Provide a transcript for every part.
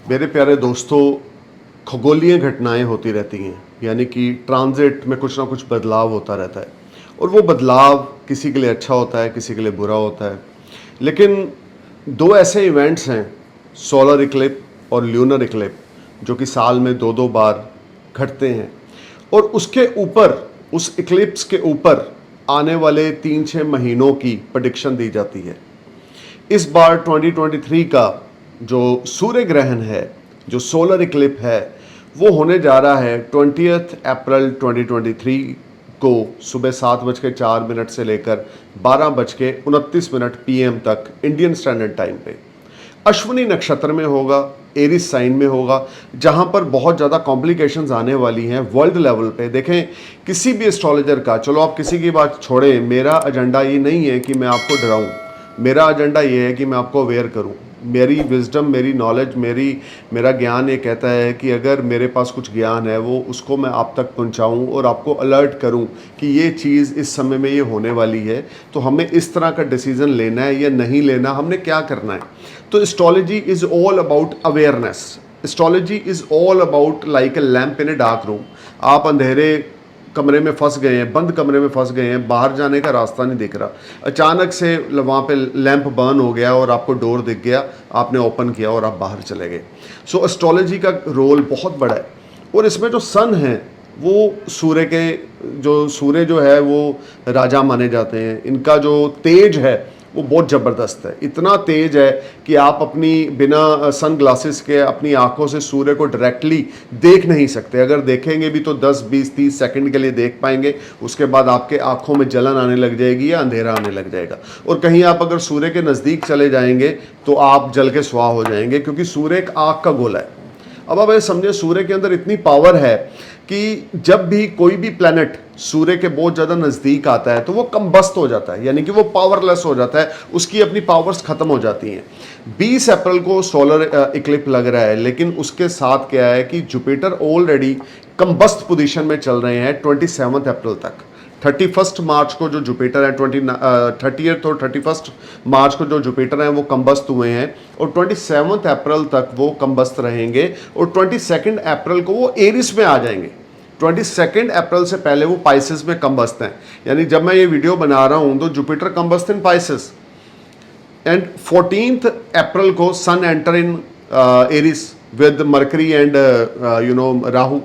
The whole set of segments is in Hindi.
मेरे प्यारे दोस्तों, खगोलीय घटनाएं होती रहती हैं, यानी कि ट्रांजिट में कुछ ना कुछ बदलाव होता रहता है। और वो बदलाव किसी के लिए अच्छा होता है, किसी के लिए बुरा होता है। लेकिन दो ऐसे इवेंट्स हैं, सोलर इक्लिप और ल्यूनर इक्लिप, जो कि साल में दो दो बार घटते हैं। और उसके ऊपर, उस इक्लिप्स के ऊपर आने वाले 3-6 महीनों की प्रेडिक्शन दी जाती है। इस बार 2023 का जो सूर्य ग्रहण है, जो सोलर इक्लिप है, वो होने जा रहा है 20 अप्रैल 2023 को सुबह 7:04 से लेकर 12:29 PM तक इंडियन स्टैंडर्ड टाइम पे अश्विनी नक्षत्र में होगा, एरिस साइन में होगा, जहां पर बहुत ज़्यादा कॉम्प्लिकेशंस आने वाली हैं वर्ल्ड लेवल पे। देखें, किसी भी एस्ट्रोलॉजर का, चलो आप किसी की बात छोड़ें, मेरा एजेंडा ये नहीं है कि मैं आपको डराऊं। मेरा एजेंडा ये है कि मैं आपको अवेयर करूं। मेरी विजडम, मेरी नॉलेज, मेरा ज्ञान ये कहता है कि अगर मेरे पास कुछ ज्ञान है, वो उसको मैं आप तक पहुंचाऊं और आपको अलर्ट करूं कि ये चीज़ इस समय में ये होने वाली है, तो हमें इस तरह का डिसीजन लेना है या नहीं लेना, हमने क्या करना है। तो astrology is all about awareness. Astrology is all about like a lamp in a dark room. आप अंधेरे कमरे में फंस गए हैं, बंद कमरे में फंस गए हैं, बाहर जाने का रास्ता नहीं दिख रहा, अचानक से वहाँ पे लैंप बर्न हो गया और आपको डोर दिख गया, आपने ओपन किया और आप बाहर चले गए। सो एस्ट्रोलॉजी का रोल बहुत बड़ा है। और इसमें जो सन है, वो सूर्य जो है वो राजा माने जाते हैं। इनका जो तेज है वो बहुत ज़बरदस्त है, इतना तेज है कि आप अपनी बिना सन ग्लासेस के अपनी आंखों से सूर्य को डायरेक्टली देख नहीं सकते। अगर देखेंगे भी तो 10, 20, 30 सेकंड के लिए देख पाएंगे, उसके बाद आपके आंखों में जलन आने लग जाएगी या अंधेरा आने लग जाएगा। और कहीं आप अगर सूर्य के नज़दीक चले जाएंगे तो आप जल के स्वाह हो जाएंगे, क्योंकि सूर्य एक आग का गोला है। अब आप ये समझे, सूर्य के अंदर इतनी पावर है कि जब भी कोई भी प्लैनेट सूर्य के बहुत ज़्यादा नज़दीक आता है तो वो कंबस्ट हो जाता है, यानी कि वो पावरलेस हो जाता है, उसकी अपनी पावर्स ख़त्म हो जाती हैं। 20 अप्रैल को सोलर इक्लिप लग रहा है, लेकिन उसके साथ क्या है कि जुपिटर ऑलरेडी कंबस्ट पोजीशन में चल रहे हैं 27 अप्रैल तक। 31 मार्च को जो जुपिटर है, 30th और 31 मार्च को जो जुपिटर हैं वो कंबस्त हुए हैं, और 27 अप्रैल तक वो कंबस्त रहेंगे, और 22 अप्रैल को वो एरिस में आ जाएंगे। 22 अप्रैल से पहले वो पाइसेस में कंबस्त हैं। यानी जब मैं ये वीडियो बना रहा हूँ तो Jupiter combust in Pisces, and 14 अप्रैल को sun enter in Aries with Mercury and Rahu,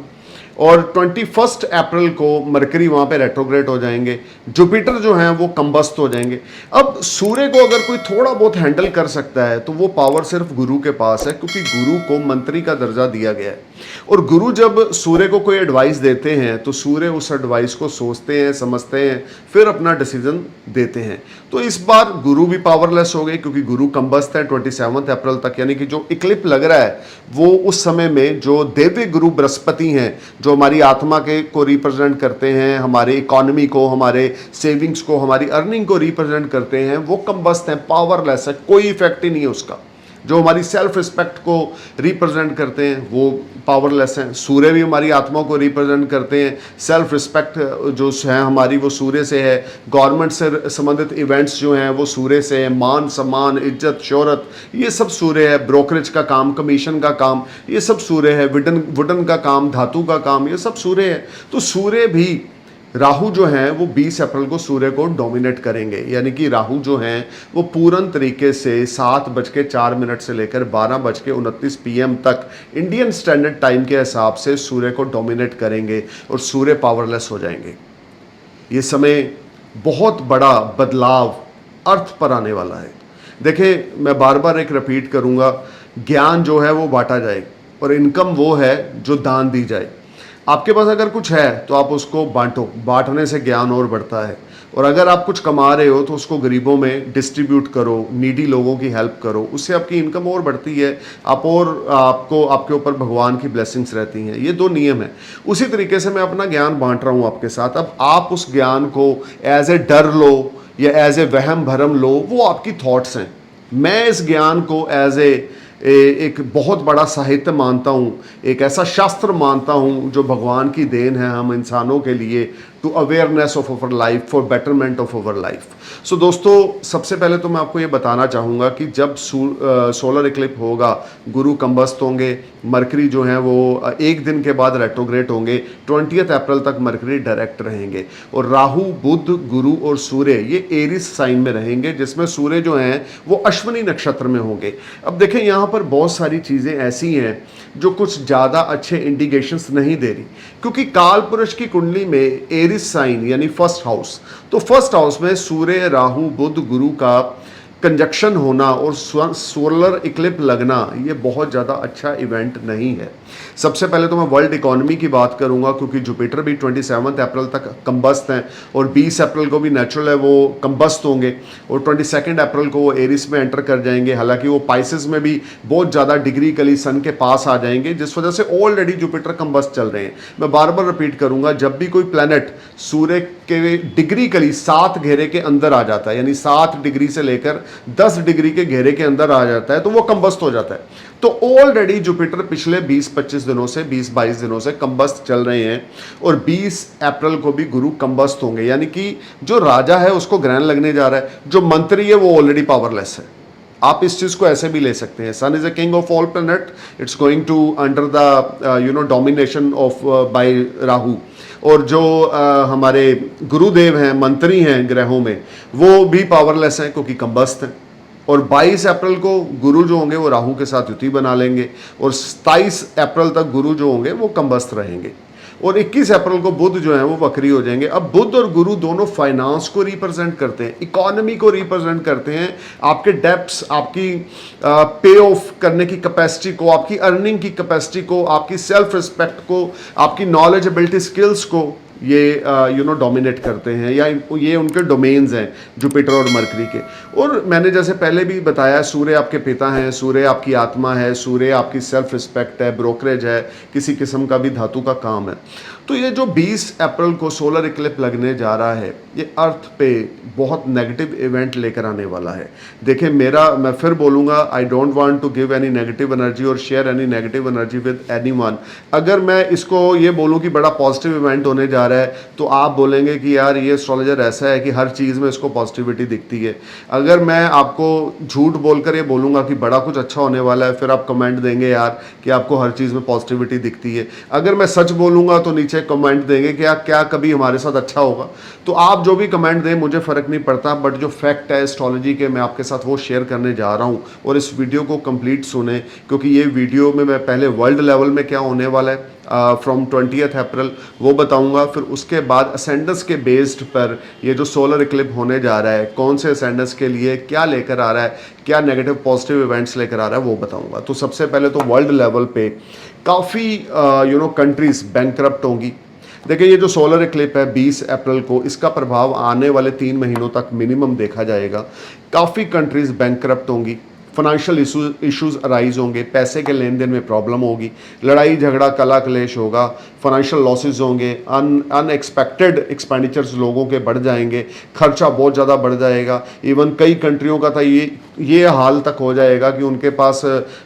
और 21 अप्रैल को मरकरी वहाँ पे रेट्रोग्रेड हो जाएंगे, जुपिटर जो हैं वो कंबस्त हो जाएंगे। अब सूर्य को अगर कोई थोड़ा बहुत हैंडल कर सकता है तो वो पावर सिर्फ गुरु के पास है, क्योंकि गुरु को मंत्री का दर्जा दिया गया है। और गुरु जब सूर्य को कोई एडवाइस देते हैं तो सूर्य उस एडवाइस को सोचते हैं, समझते हैं, फिर अपना डिसीजन देते हैं। तो इस बार गुरु भी पावरलेस हो गए, क्योंकि गुरु कंबस्त है 27 अप्रैल तक। यानी कि जो इक्लिप लग रहा है वो उस समय में जो देवी गुरु बृहस्पति हैं, जो हमारी आत्मा को रिप्रेजेंट करते हैं, हमारे इकोनॉमी को, हमारे सेविंग्स को, हमारी अर्निंग को रिप्रेजेंट करते हैं, वो कंबस्त हैं, पावरलेस है, कोई इफेक्ट ही नहीं है उसका। जो हमारी सेल्फ रिस्पेक्ट को रिप्रेजेंट करते हैं वो पावरलेस हैं। सूर्य भी हमारी आत्मा को रिप्रेजेंट करते हैं। सेल्फ रिस्पेक्ट जो है हमारी, वो सूर्य से है। गवर्नमेंट से संबंधित इवेंट्स जो हैं वो सूर्य से है। मान सम्मान, इज्जत, शोहरत, ये सब सूर्य है। ब्रोकरेज का काम, कमीशन का काम, ये सब सूर्य है। वुडन का काम, धातु का काम, ये सब सूर्य है। तो सूर्य भी, राहु जो हैं वो 20 अप्रैल को सूर्य को डोमिनेट करेंगे। यानी कि राहु जो हैं वो पूर्ण तरीके से 7:04 से लेकर 12:29 PM तक इंडियन स्टैंडर्ड टाइम के हिसाब से सूर्य को डोमिनेट करेंगे और सूर्य पावरलेस हो जाएंगे। ये समय बहुत बड़ा बदलाव अर्थ पर आने वाला है। देखिए, मैं बार बार एक रिपीट करूँगा, ज्ञान जो है वो बांटा जाए और इनकम वो है जो दान दी जाए। आपके पास अगर कुछ है तो आप उसको बांटो, बांटने से ज्ञान और बढ़ता है। और अगर आप कुछ कमा रहे हो तो उसको गरीबों में डिस्ट्रीब्यूट करो, नीडी लोगों की हेल्प करो, उससे आपकी इनकम और बढ़ती है। आपके ऊपर भगवान की ब्लेसिंग्स रहती हैं। ये दो नियम है। उसी तरीके से मैं अपना ज्ञान बांट रहा हूँ आपके साथ। अब आप उस ज्ञान को एज ए डर लो या एज ए वहम भरम लो, वो आपकी थॉट्स हैं। मैं इस ज्ञान को एज एक बहुत बड़ा साहित्य मानता हूँ, एक ऐसा शास्त्र मानता हूँ जो भगवान की देन है हम इंसानों के लिए to awareness of our life, for betterment of our life. So दोस्तों, सबसे पहले तो मैं आपको ये बताना चाहूँगा कि जब सोलर इक्लिप होगा, गुरु कंबस्त होंगे, मरकरी जो है वो एक दिन के बाद रेट्रोग्रेड होंगे, 20 अप्रैल तक मरकरी डायरेक्ट रहेंगे, और राहु, बुध, गुरु और सूर्य ये एरिस साइन में रहेंगे, जिसमें सूर्य जो हैं वो अश्विनी नक्षत्र में होंगे। अब देखें, यहाँ पर बहुत सारी चीज़ें ऐसी हैं जो कुछ ज़्यादा अच्छे इंडिकेशंस नहीं दे रही, क्योंकि काल पुरुष की कुंडली में एरिस साइन यानी फर्स्ट हाउस, तो फर्स्ट हाउस में सूर्य, राहु, बुध, गुरु का कंजक्शन होना और सोलर इक्लिप लगना ये बहुत ज़्यादा अच्छा इवेंट नहीं है। सबसे पहले तो मैं वर्ल्ड इकोनॉमी की बात करूंगा, क्योंकि जुपिटर भी 27 अप्रैल तक कंबस्त हैं और 20 अप्रैल को भी नेचुरल है वो कंबस्त होंगे, और 22 अप्रैल को वो एरिस में एंटर कर जाएंगे। हालांकि वो पाइसेस में भी बहुत ज़्यादा डिग्री कली सन के पास आ जाएंगे, जिस वजह से ऑलरेडी जुपिटर कंबस्त चल रहे हैं। मैं बार बार रिपीट करूंगा, जब भी कोई प्लैनेट सूर्य के डिग्री कली 7 घेरे के अंदर आ जाता है, यानी 7 डिग्री से लेकर 10 डिग्री के घेरे के अंदर आ जाता है, तो वो कंबस्त हो जाता है। तो ऑलरेडी जुपिटर पिछले 20-25 दिनों से, 20-22 दिनों से कंबस्त चल रहे हैं, और 20 अप्रैल को भी गुरु कंबस्त होंगे, यानी कि जो राजा है उसको ग्रहण लगने जा रहा है, जो मंत्री है वो ऑलरेडी पावरलेस है। आप इस चीज को ऐसे भी ले सकते हैं, sun is a king of all planet, it's going to under the domination of by Rahu, और जो हमारे गुरुदेव हैं, मंत्री हैं ग्रहों में, वो भी पावरलेस हैं क्योंकि कंबस्त हैं। और 22 अप्रैल को गुरु जो होंगे वो राहु के साथ युति बना लेंगे, और 27 अप्रैल तक गुरु जो होंगे वो कंबस्त रहेंगे, और 21 अप्रैल को बुध जो है वो वक्री हो जाएंगे। अब बुध और गुरु दोनों फाइनेंस को रिप्रेजेंट करते हैं, इकोनॉमी को रिप्रेजेंट करते हैं, आपके डेप्स, आपकी पे ऑफ करने की कैपेसिटी को, आपकी अर्निंग की कैपेसिटी को, आपकी सेल्फ रिस्पेक्ट को, आपकी नॉलेज एबिलिटी स्किल्स को ये डोमिनेट करते हैं, या ये उनके डोमेन्स हैं जुपिटर और मरकरी के। और मैंने जैसे पहले भी बताया, सूर्य आपके पिता हैं, सूर्य आपकी आत्मा है, सूर्य आपकी सेल्फ रिस्पेक्ट है, ब्रोकरेज है, किसी किस्म का भी धातु का काम है। तो ये जो 20 अप्रैल को सोलर इक्लिप लगने जा रहा है, ये अर्थ पे बहुत नेगेटिव इवेंट लेकर आने वाला है। देखिए, मैं फिर बोलूँगा, I don't want to give any negative energy और share any negative energy with anyone. अगर मैं इसको ये बोलूँ कि बड़ा पॉजिटिव इवेंट होने जा रहा है, तो आप बोलेंगे कि यार ये एस्ट्रोलॉजर ऐसा है कि हर चीज़ में इसको पॉजिटिविटी दिखती है। अगर मैं आपको झूठ बोलकर ये बोलूँगा कि बड़ा कुछ अच्छा होने वाला है, फिर आप कमेंट देंगे यार कि आपको हर चीज़ में पॉजिटिविटी दिखती है। अगर मैं सच बोलूँगा तो नीचे कमेंट देंगे कि क्या कभी हमारे साथ अच्छा होगा। तो आप जो भी कमेंट दें मुझे फ़र्क नहीं पड़ता, बट जो फैक्ट है एस्ट्रोलॉजी के, मैं आपके साथ वो शेयर करने जा रहा हूँ। और इस वीडियो को कंप्लीट सुने, क्योंकि ये वीडियो में मैं पहले वर्ल्ड लेवल में क्या होने वाला है फ्रॉम 20 अप्रैल वो बताऊंगा, फिर उसके बाद असेंडेंस के बेस्ड पर ये जो सोलर इक्लिप होने जा रहा है, कौन से असेंडेंस के लिए क्या लेकर आ रहा है, क्या नेगेटिव पॉजिटिव इवेंट्स लेकर आ रहा है, वो बताऊंगा। तो सबसे पहले तो वर्ल्ड लेवल पे काफ़ी कंट्रीज बैंकरप्ट होंगी। देखिए, ये जो सोलर इक्लिप है 20 अप्रैल को, इसका प्रभाव आने वाले 3 महीनों तक मिनिमम देखा जाएगा। काफ़ी कंट्रीज बैंकरप्ट होंगी, फाइनेंशियल इश्यूज अराइज होंगे, पैसे के लेन देन में प्रॉब्लम होगी, लड़ाई झगड़ा कला क्लेश होगा, फाइनेंशियल लॉसेस होंगे, अनएक्सपेक्टेड एक्सपेंडिचर्स लोगों के बढ़ जाएंगे, खर्चा बहुत ज़्यादा बढ़ जाएगा। इवन कई कंट्रियों का था ये हाल तक हो जाएगा कि उनके पास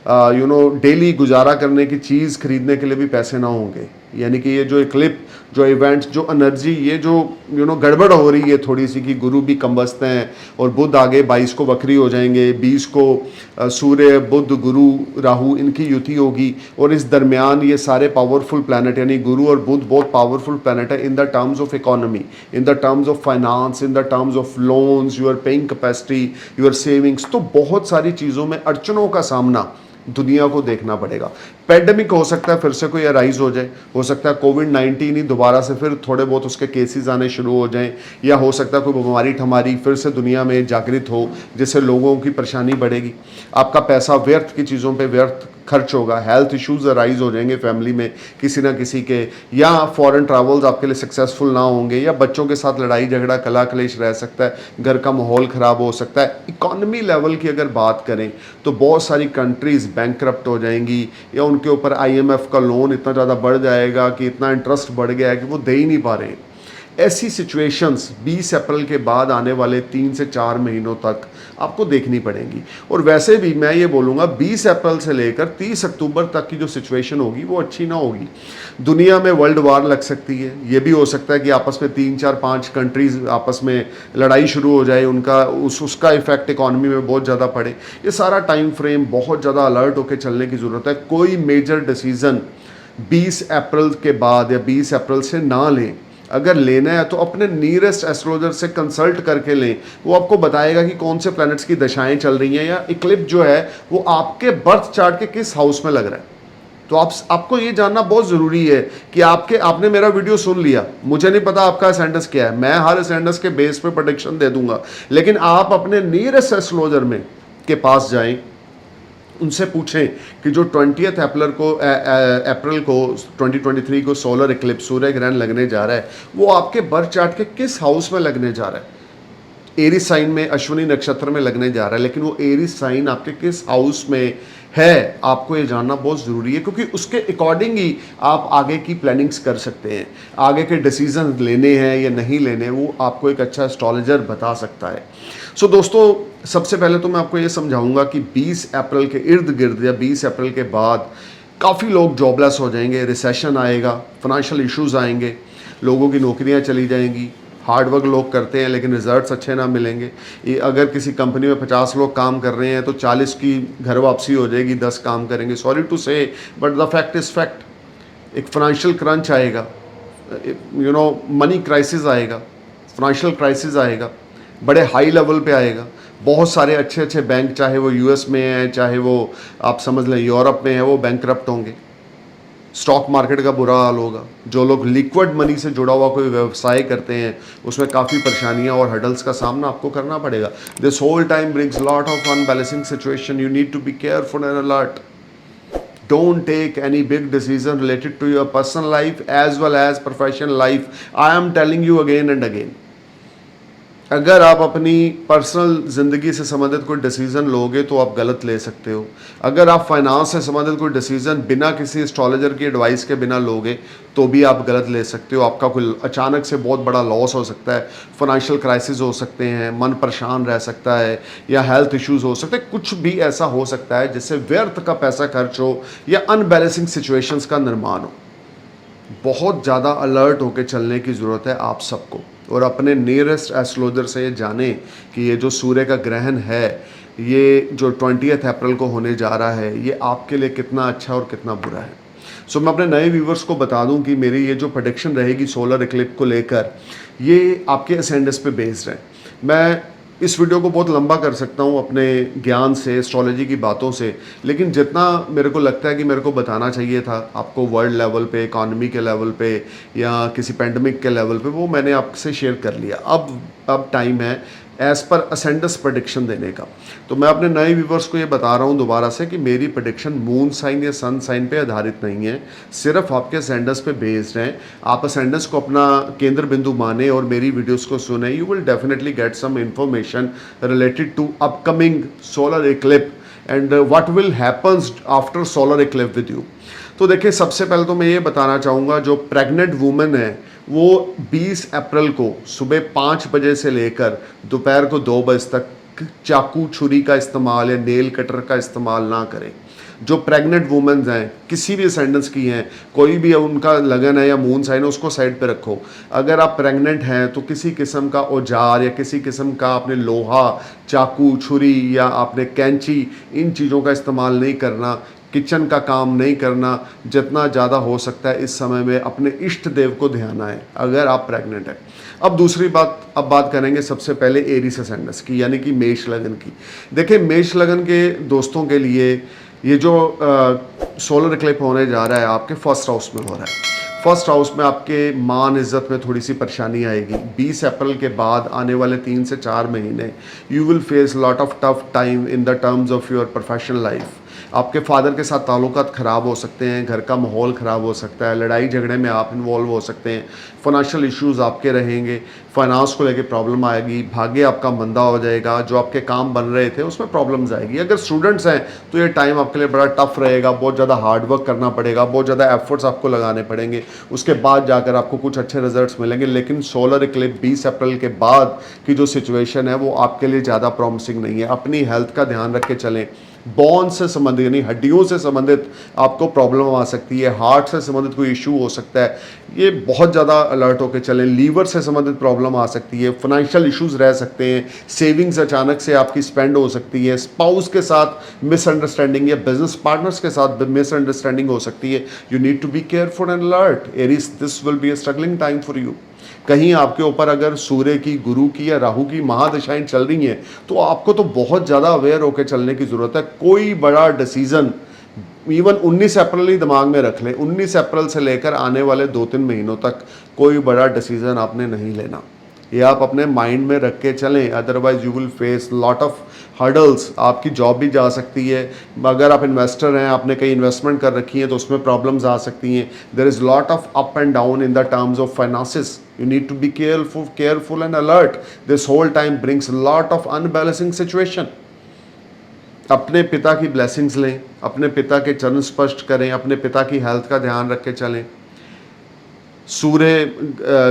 डेली गुजारा करने की चीज़ खरीदने के लिए भी पैसे ना होंगे। यानी कि ये जो इक्लिप, जो इवेंट्स, जो एनर्जी, ये जो गड़बड़ हो रही है थोड़ी सी, कि गुरु भी कंबस्त हैं और बुध आगे 22 को वक्री हो जाएंगे, 20 को सूर्य, बुध, गुरु, राहु इनकी युति होगी, और इस दरमियान ये सारे पावरफुल प्लैनेट, यानी गुरु और बुध बहुत पावरफुल प्लैनेट है in the terms of economy, in the terms of finance, in the terms of loans, your paying capacity, your savings. तो बहुत सारी चीज़ों में अड़चनों का सामना दुनिया को देखना पड़ेगा। पैंडेमिक हो सकता है फिर से कोई अराइज हो जाए, हो सकता है कोविड-19 ही दोबारा से फिर थोड़े बहुत उसके केसेस आने शुरू हो जाएं, या हो सकता है कोई बीमारी ठमारी फिर से दुनिया में जागृत हो, जिससे लोगों की परेशानी बढ़ेगी, आपका पैसा व्यर्थ की चीज़ों पे व्यर्थ खर्च होगा, हेल्थ इश्यूज अराइज हो जाएंगे फैमिली में किसी ना किसी के, या फॉरेन ट्रैवल्स आपके लिए सक्सेसफुल ना होंगे, या बच्चों के साथ लड़ाई झगड़ा कला कलेश रह सकता है, घर का माहौल ख़राब हो सकता है। इकॉनमी लेवल की अगर बात करें तो बहुत सारी कंट्रीज़ बैंकरप्ट हो जाएंगी, या उनके ऊपर IMF का लोन इतना ज़्यादा बढ़ जाएगा कि इतना इंटरेस्ट बढ़ गया है कि वो दे ही नहीं पा रहे हैं। ऐसी सिचुएशंस 20 अप्रैल के बाद आने वाले 3 से 4 महीनों तक आपको देखनी पड़ेंगी। और वैसे भी मैं ये बोलूँगा 20 अप्रैल से लेकर 30 अक्टूबर तक की जो सिचुएशन होगी वो अच्छी ना होगी। दुनिया में वर्ल्ड वार लग सकती है, ये भी हो सकता है कि आपस में 3, 4, 5 कंट्रीज़ आपस में लड़ाई शुरू हो जाए, उसका इफेक्ट इकॉनमी में बहुत ज़्यादा पड़े। ये सारा टाइम फ्रेम बहुत ज़्यादा अलर्ट होकर चलने की ज़रूरत है। कोई मेजर डिसीज़न 20 अप्रैल के बाद या 20 अप्रैल से ना लें। अगर लेना है तो अपने नियरेस्ट एस्ट्रोलॉजर से कंसल्ट करके लें, वो आपको बताएगा कि कौन से प्लैनेट्स की दशाएं चल रही हैं या इक्लिप्स जो है वो आपके बर्थ चार्ट के किस हाउस में लग रहा है। तो आपको ये जानना बहुत ज़रूरी है कि आपने मेरा वीडियो सुन लिया, मुझे नहीं पता आपका असेंडेंस क्या है, मैं हर असेंडेंस के बेस पे प्रेडिक्शन दे दूंगा, लेकिन आप अपने नियरेस्ट एस्ट्रोलॉजर में के पास जाएं, उनसे पूछें कि जो 20 अप्रैल को 2023 को सोलर इक्लिप्स सूर्य ग्रहण लगने जा रहा है वो आपके बर्थ चार्ट के किस हाउस में लगने जा रहा है। एरीज साइन में, अश्विनी नक्षत्र में लगने जा रहा है, लेकिन वो एरीज साइन आपके किस हाउस में है आपको ये जानना बहुत ज़रूरी है, क्योंकि उसके अकॉर्डिंग ही आप आगे की प्लानिंग्स कर सकते हैं। आगे के डिसीजन लेने हैं या नहीं लेने वो आपको एक अच्छा एस्ट्रोलॉजर बता सकता है। सो दोस्तों, सबसे पहले तो मैं आपको ये समझाऊंगा कि 20 अप्रैल के इर्द गिर्द या 20 अप्रैल के बाद काफ़ी लोग जॉबलेस हो जाएंगे, रिसेशन आएगा, फाइनेंशियल इश्यूज आएंगे, लोगों की नौकरियां चली जाएंगी। हार्ड वर्क लोग करते हैं लेकिन रिजल्ट्स अच्छे ना मिलेंगे। ये अगर किसी कंपनी में 50 लोग काम कर रहे हैं तो 40 की घर वापसी हो जाएगी, 10 काम करेंगे। सॉरी टू से but the fact is fact. एक फाइनेंशियल क्रंच आएगा, मनी क्राइसिस आएगा, फाइनेंशियल क्राइसिस आएगा, बड़े हाई लेवल पे आएगा। बहुत सारे अच्छे अच्छे बैंक, चाहे वो यूएस में है, चाहे वो आप समझ लें यूरोप में है, वो बैंकरप्ट होंगे। स्टॉक मार्केट का बुरा हाल होगा। जो लोग लिक्विड मनी से जुड़ा हुआ कोई व्यवसाय करते हैं उसमें काफ़ी परेशानियां और हडल्स का सामना आपको करना पड़ेगा। This whole time brings lot of unbalancing situation. You need to be careful and alert. Don't take any big decision related to your personal life as well as professional life. I am telling you again and again. अगर आप अपनी पर्सनल ज़िंदगी से संबंधित कोई डिसीज़न लोगे तो आप गलत ले सकते हो। अगर आप फाइनेंस से संबंधित कोई डिसीज़न बिना किसी एस्ट्रोलॉजर की एडवाइस के बिना लोगे तो भी आप गलत ले सकते हो। आपका कोई अचानक से बहुत बड़ा लॉस हो सकता है, फाइनेंशियल क्राइसिस हो सकते हैं, मन परेशान रह सकता है, या हेल्थ इश्यूज़ हो सकते हैं। कुछ भी ऐसा हो सकता है जिससे व्यर्थ का पैसा खर्च हो या अनबैलेंसिंग सिचुएशंस का निर्माण हो। बहुत ज़्यादा अलर्ट होकर चलने की ज़रूरत है आप सबको, और अपने नियरेस्ट एस्ट्रोलॉजर से ये जानें कि ये जो सूर्य का ग्रहण है, ये जो 20 अप्रैल को होने जा रहा है, ये आपके लिए कितना अच्छा और कितना बुरा है। सो मैं अपने नए व्यूवर्स को बता दूं कि मेरी ये जो प्रेडिक्शन रहेगी सोलर इक्लिप्स को लेकर, ये आपके असेंडेंस पे बेस्ड है। मैं इस वीडियो को बहुत लंबा कर सकता हूँ अपने ज्ञान से, एस्ट्रोलॉजी की बातों से, लेकिन जितना मेरे को लगता है कि मेरे को बताना चाहिए था आपको वर्ल्ड लेवल पे, इकॉनमी के लेवल पे या किसी पेंडेमिक के लेवल पे, वो मैंने आपसे शेयर कर लिया। अब टाइम है एज़ पर असेंडेंस प्रेडिक्शन देने का। तो मैं अपने नए व्यूवर्स को ये बता रहा हूँ दोबारा से कि मेरी प्रेडिक्शन मून साइन या सन साइन पे आधारित नहीं है, सिर्फ आपके असेंडेंस पे बेस्ड हैं। आप असेंडेंस को अपना केंद्र बिंदु माने और मेरी वीडियोस को सुने। You will definitely get some information related to upcoming solar eclipse and what will happens after solar eclipse with you. तो देखिए, सबसे पहले तो मैं ये बताना चाहूँगा, जो प्रेग्नेंट वुमेन है वो 20 अप्रैल को सुबह 5 बजे से लेकर दोपहर को 2 बजे तक चाकू छुरी का इस्तेमाल या नेल कटर का इस्तेमाल ना करें। जो प्रेग्नेंट वुमेन्स हैं, किसी भी असेंडेंस की हैं, कोई भी उनका लगन है या मून साइन है, उसको साइड पे रखो। अगर आप प्रेग्नेंट हैं तो किसी किस्म का औजार या किसी किस्म का आपने लोहा, चाकू, छुरी या आपने कैंची, इन चीज़ों का इस्तेमाल नहीं करना। किचन का काम नहीं करना। जितना ज़्यादा हो सकता है इस समय में अपने इष्ट देव को ध्यान है अगर आप प्रेग्नेंट हैं। अब दूसरी बात, अब बात करेंगे सबसे पहले एरीज असेंडेंस की, यानी कि मेष लगन की। देखिए, मेष लगन के दोस्तों के लिए ये जो सोलर इक्लिप्स होने जा रहा है आपके फर्स्ट हाउस में हो रहा है। फर्स्ट हाउस में आपके मान इज्जत में थोड़ी सी परेशानी आएगी। 20 अप्रैल के बाद आने वाले 3 से 4 महीने you will face lot of tough time in the terms of your professional life. आपके फादर के साथ ताल्लुकात ख़राब हो सकते हैं, घर का माहौल ख़राब हो सकता है, लड़ाई झगड़े में आप इन्वॉल्व हो सकते हैं, फाइनेंशियल इश्यूज़ आपके रहेंगे, फाइनेंस को लेके प्रॉब्लम आएगी, भाग्य आपका मंदा हो जाएगा, जो आपके काम बन रहे थे उसमें प्रॉब्लम्स आएगी। अगर स्टूडेंट्स हैं तो ये टाइम आपके लिए बड़ा टफ रहेगा, बहुत ज़्यादा हार्ड वर्क करना पड़ेगा, बहुत ज़्यादा एफर्ट्स आपको लगाने पड़ेंगे, उसके बाद जाकर आपको कुछ अच्छे रिजल्ट्स मिलेंगे। लेकिन सोलर इक्लिप्स 20 अप्रैल के बाद की जो सिचुएशन है वो आपके लिए ज़्यादा प्रॉमिसिंग नहीं है। अपनी हेल्थ का ध्यान रख के चलें। बोन से संबंधित यानी हड्डियों से संबंधित आपको प्रॉब्लम आ सकती है, हार्ट से संबंधित कोई इशू हो सकता है, ये बहुत ज़्यादा अलर्ट होकर चलें। लीवर से संबंधित प्रॉब्लम आ सकती है, फाइनेंशियल इश्यूज़ रह सकते हैं, सेविंग्स अचानक से आपकी स्पेंड हो सकती है, स्पाउस के साथ मिसअंडरस्टैंडिंग या बिजनेस पार्टनर्स के साथ मिसअंडरस्टैंडिंग हो सकती है। You need to be careful and alert Aries, this will be a struggling time for you. कहीं आपके ऊपर अगर सूर्य की, गुरु की या राहु की महादशाएं चल रही हैं तो आपको तो बहुत ज़्यादा अवेयर होकर चलने की ज़रूरत है। कोई बड़ा डिसीज़न इवन 19 अप्रैल ही दिमाग में रख लें, 19 अप्रैल से लेकर आने वाले 2-3 महीनों तक कोई बड़ा डिसीज़न आपने नहीं लेना। ये आप अपने माइंड में रख के चलें, otherwise you will face lot of hurdles. आपकी जॉब भी जा सकती है, अगर आप इन्वेस्टर हैं, आपने कहीं इन्वेस्टमेंट कर रखी है तो उसमें प्रॉब्लम्स आ सकती हैं। There is lot of up and down in the terms of finances. You need to be careful and alert. This whole time brings lot of unbalancing situation. अपने पिता की ब्लेसिंग्स लें, अपने पिता के चरण स्पष्ट करें, अपने पिता की हेल्थ का ध्यान रख के चलें। सूर्य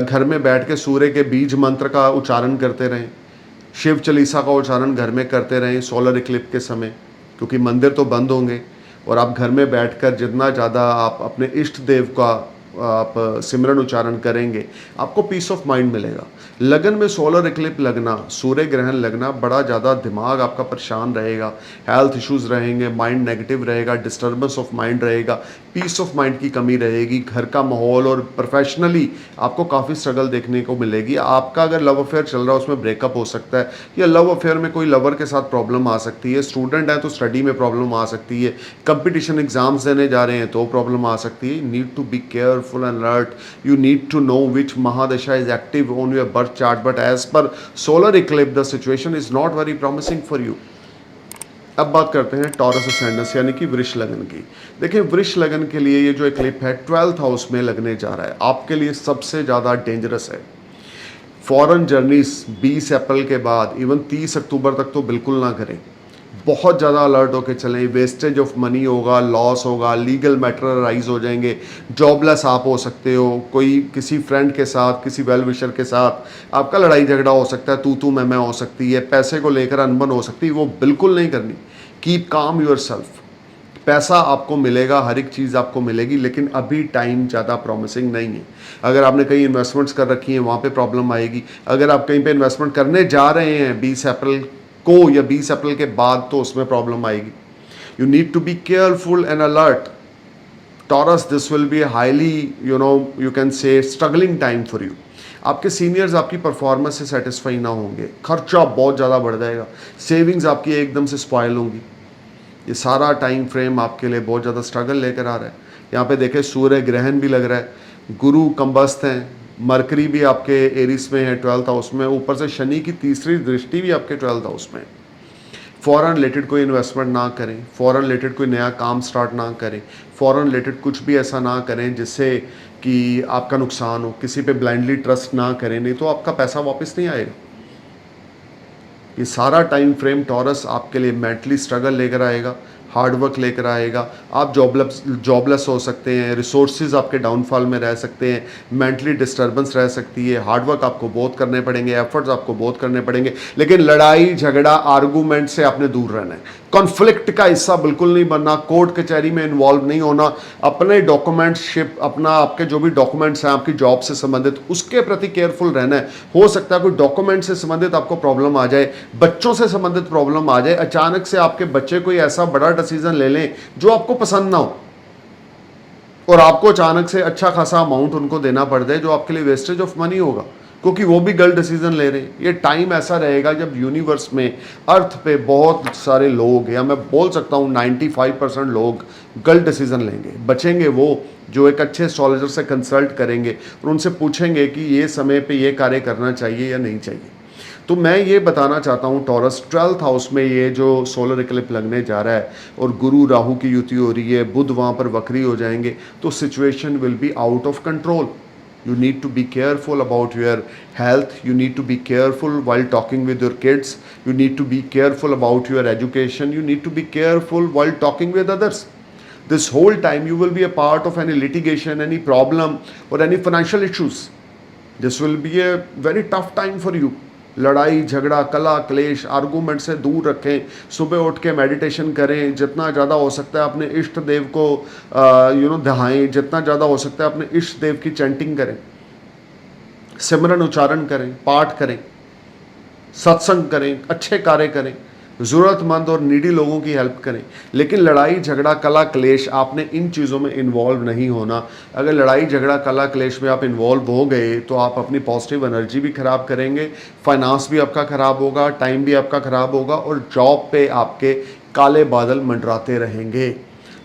घर में बैठ के सूर्य के बीज मंत्र का उच्चारण करते रहें, शिव चालीसा का उच्चारण घर में करते रहें सोलर इक्लिप्स के समय, क्योंकि मंदिर तो बंद होंगे और आप घर में बैठकर जितना ज़्यादा आप अपने इष्ट देव का आप सिमरन उच्चारण करेंगे आपको पीस ऑफ माइंड मिलेगा। लगन में सोलर इक्लिप्स लगना, सूर्य ग्रहण लगना, बड़ा ज़्यादा दिमाग आपका परेशान रहेगा, हेल्थ इश्यूज़ रहेंगे, माइंड नेगेटिव रहेगा, डिस्टर्बेंस ऑफ माइंड रहेगा, पीस ऑफ माइंड की कमी रहेगी, घर का माहौल और प्रोफेशनली आपको काफ़ी स्ट्रगल देखने को मिलेगी। आपका अगर लव अफेयर चल रहा है उसमें ब्रेकअप हो सकता है, या लव अफेयर में कोई लवर के साथ प्रॉब्लम आ सकती है। स्टूडेंट है तो स्टडी में प्रॉब्लम आ सकती है, कंपटीशन एग्जाम्स देने जा रहे हैं तो प्रॉब्लम आ सकती है। Need to be careful and alert. You need to know which mahadasha is active on your birth chart, but as per solar eclipse the situation is not very promising for you. अब बात करते हैं टॉरस असेंडेंस यानी कि वृष लगन की। देखिए वृष लगन के लिए ये जो इक्लिप्स है 12th हाउस में लगने जा रहा है, आपके लिए सबसे ज़्यादा डेंजरस है। फॉरेन जर्नीज 20 अप्रैल के बाद इवन 30 अक्टूबर तक तो बिल्कुल ना करें। बहुत ज़्यादा अलर्ट होकर चलें, वेस्टेज ऑफ मनी होगा, लॉस होगा, लीगल मैटर राइज हो जाएंगे, जॉबलेस आप हो सकते हो, कोई किसी फ्रेंड के साथ, किसी वेल विशर के साथ आपका लड़ाई झगड़ा हो सकता है, तू मैं हो सकती है, पैसे को लेकर अनबन हो सकती है, वो बिल्कुल नहीं करनी। Keep calm your self. पैसा आपको मिलेगा, हर एक चीज़ आपको मिलेगी, लेकिन अभी टाइम ज़्यादा प्रॉमिसिंग नहीं है। अगर आपने कहीं इन्वेस्टमेंट्स कर रखी हैं वहाँ पे प्रॉब्लम आएगी। अगर आप कहीं पे इन्वेस्टमेंट करने जा रहे हैं 20 अप्रैल को या 20 अप्रैल के बाद तो उसमें प्रॉब्लम आएगी। You need to be careful and alert Taurus. This will be highly you can say struggling time for you. आपके सीनियर्स आपकी परफॉर्मेंस से सेटिस्फाई ना होंगे, खर्चा बहुत ज़्यादा बढ़ जाएगा, सेविंग्स आपकी एकदम से स्पॉइल होंगी। ये सारा टाइम फ्रेम आपके लिए बहुत ज़्यादा स्ट्रगल लेकर आ रहा है। यहाँ पे देखें सूर्य ग्रहण भी लग रहा है, गुरु कंबस्त हैं, मरकरी भी आपके एरिस में है 12th हाउस में, ऊपर से शनि की तीसरी दृष्टि भी आपके 12th हाउस में है। फॉरेन रिलेटेड कोई इन्वेस्टमेंट ना करें, फॉरेन रिलेटेड कोई नया काम स्टार्ट ना करें, फॉरेन रिलेटेड कुछ भी ऐसा ना करें जिससे कि आपका नुकसान हो, किसी पे ब्लाइंडली ट्रस्ट ना करें, नहीं तो आपका पैसा वापस नहीं आएगा। ये सारा टाइम फ्रेम टॉरस आपके लिए मेंटली स्ट्रगल लेकर आएगा, हार्ड वर्क लेकर आएगा। आप जॉबलेस हो सकते हैं, रिसोर्सेज आपके डाउनफॉल में रह सकते हैं, मेंटली डिस्टर्बेंस रह सकती है, हार्ड वर्क आपको बहुत करने पड़ेंगे, एफर्ट्स आपको बहुत करने पड़ेंगे, लेकिन लड़ाई झगड़ा आर्गूमेंट से आपने दूर रहना है। कॉन्फ्लिक्ट का हिस्सा बिल्कुल नहीं बनना, कोर्ट कचहरी में इन्वॉल्व नहीं होना, अपने डॉक्यूमेंटशिप, अपना आपके जो भी डॉक्यूमेंट्स हैं आपकी जॉब से संबंधित उसके प्रति केयरफुल रहना है। हो सकता है कोई डॉक्यूमेंट से संबंधित आपको प्रॉब्लम आ जाए, बच्चों से संबंधित प्रॉब्लम आ जाए, अचानक से आपके बच्चे कोई ऐसा बड़ा डिसीजन ले लें जो आपको पसंद ना हो और आपको अचानक से अच्छा खासा अमाउंट उनको देना पड़ जाए जो आपके लिए वेस्टेज ऑफ मनी होगा, क्योंकि वो भी गलत डिसीजन ले रहे हैं। ये टाइम ऐसा रहेगा जब यूनिवर्स में, अर्थ पे बहुत सारे लोग, या मैं बोल सकता हूँ 95% लोग गलत डिसीजन लेंगे। बचेंगे वो जो एक अच्छे एस्ट्रोलॉजर से कंसल्ट करेंगे और उनसे पूछेंगे कि ये समय पे ये कार्य करना चाहिए या नहीं चाहिए। तो मैं ये बताना चाहता हूँ टॉरस 12th हाउस में ये जो सोलर इक्लिप लगने जा रहा है और गुरु राहु की युति हो रही है, बुध वहाँ पर वक्री हो जाएंगे, तो situation will be out of control. You need to be careful about your health. You need to be careful while talking with your kids. You need to be careful about your education. You need to be careful while talking with others. This whole time you will be a part of any litigation, any problem or any financial issues. This will be a very tough time for you. लड़ाई झगड़ा कला क्लेश आर्गूमेंट से दूर रखें. सुबह उठ के मेडिटेशन करें, जितना ज़्यादा हो सकता है अपने इष्ट देव को दहाएं, जितना ज़्यादा हो सकता है अपने इष्ट देव की चैंटिंग करें, सिमरन उच्चारण करें, पाठ करें, सत्संग करें, अच्छे कार्य करें, ज़रूरतमंद और नीडी लोगों की हेल्प करें. लेकिन लड़ाई झगड़ा कला क्लेश आपने इन चीज़ों में इन्वॉल्व नहीं होना. अगर लड़ाई झगड़ा कला क्लेश में आप इन्वॉल्व हो गए तो आप अपनी पॉजिटिव एनर्जी भी ख़राब करेंगे, फाइनेंस भी आपका ख़राब होगा, टाइम भी आपका ख़राब होगा और जॉब पे आपके काले बादल मंडराते रहेंगे.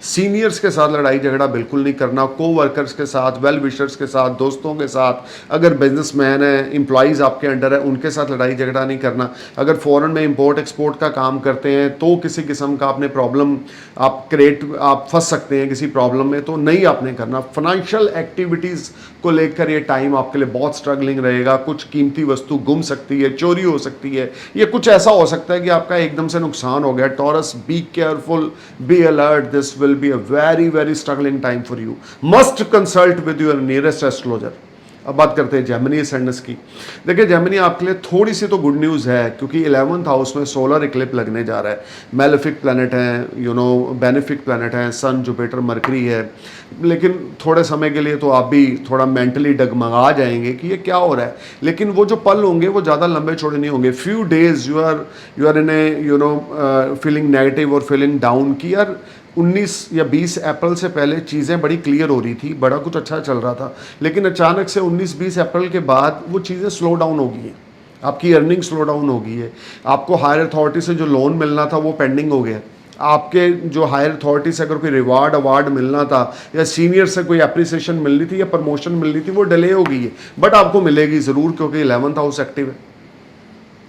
सीनियर्स के साथ लड़ाई झगड़ा बिल्कुल नहीं करना. को वर्कर्स के साथ, वेल विशर्स के साथ, दोस्तों के साथ, अगर बिजनेसमैन है, एम्प्लॉयज़ आपके अंडर है, उनके साथ लड़ाई झगड़ा नहीं करना. अगर फॉरेन में इंपोर्ट एक्सपोर्ट का काम करते हैं तो किसी किस्म का आपने प्रॉब्लम आप फंस सकते हैं किसी प्रॉब्लम में, तो नहीं आपने करना. फाइनेंशियल एक्टिविटीज़ को लेकर ये टाइम आपके लिए बहुत स्ट्रगलिंग रहेगा. कुछ कीमती वस्तु गुम सकती है, चोरी हो सकती है, ये कुछ ऐसा हो सकता है कि आपका एकदम से नुकसान हो गया. Taurus, B careful, be alert. This will be a very struggling time for you. Must consult with your nearest astrologer. अब बात करते हैं जेमिनी असेंडेंस की. देखिए जेमिनी आपके लिए थोड़ी सी तो गुड न्यूज़ है क्योंकि 11th हाउस में सोलर इक्लिप लगने जा रहा है. मेलेफिक प्लैनेट हैं, बेनिफिक प्लैनेट हैं, सन, जुपिटर, मरकरी है. लेकिन थोड़े समय के लिए तो आप भी थोड़ा मेंटली डगमगा जाएंगे कि ये क्या हो रहा है. लेकिन वो जो पल होंगे वो ज़्यादा लंबे चौड़े नहीं होंगे. Few days you are in a feeling negative और फीलिंग डाउन कि यार 19 या 20 अप्रैल से पहले चीज़ें बड़ी क्लियर हो रही थी, बड़ा कुछ अच्छा चल रहा था, लेकिन अचानक से 19-20 अप्रैल के बाद वो चीज़ें स्लो डाउन हो गई हैं. आपकी अर्निंग स्लो डाउन हो गई है. आपको हायर अथॉरिटी से जो लोन मिलना था वो पेंडिंग हो गया. आपके जो हायर अथॉरिटी से अगर कोई रिवार्ड अवार्ड मिलना था या सीनियर से कोई अप्रिसिएशन मिलनी थी या प्रमोशन मिलनी थी वो डिले हो गई है. बट आपको मिलेगी ज़रूर क्योंकि 11th हाउस एक्टिव है.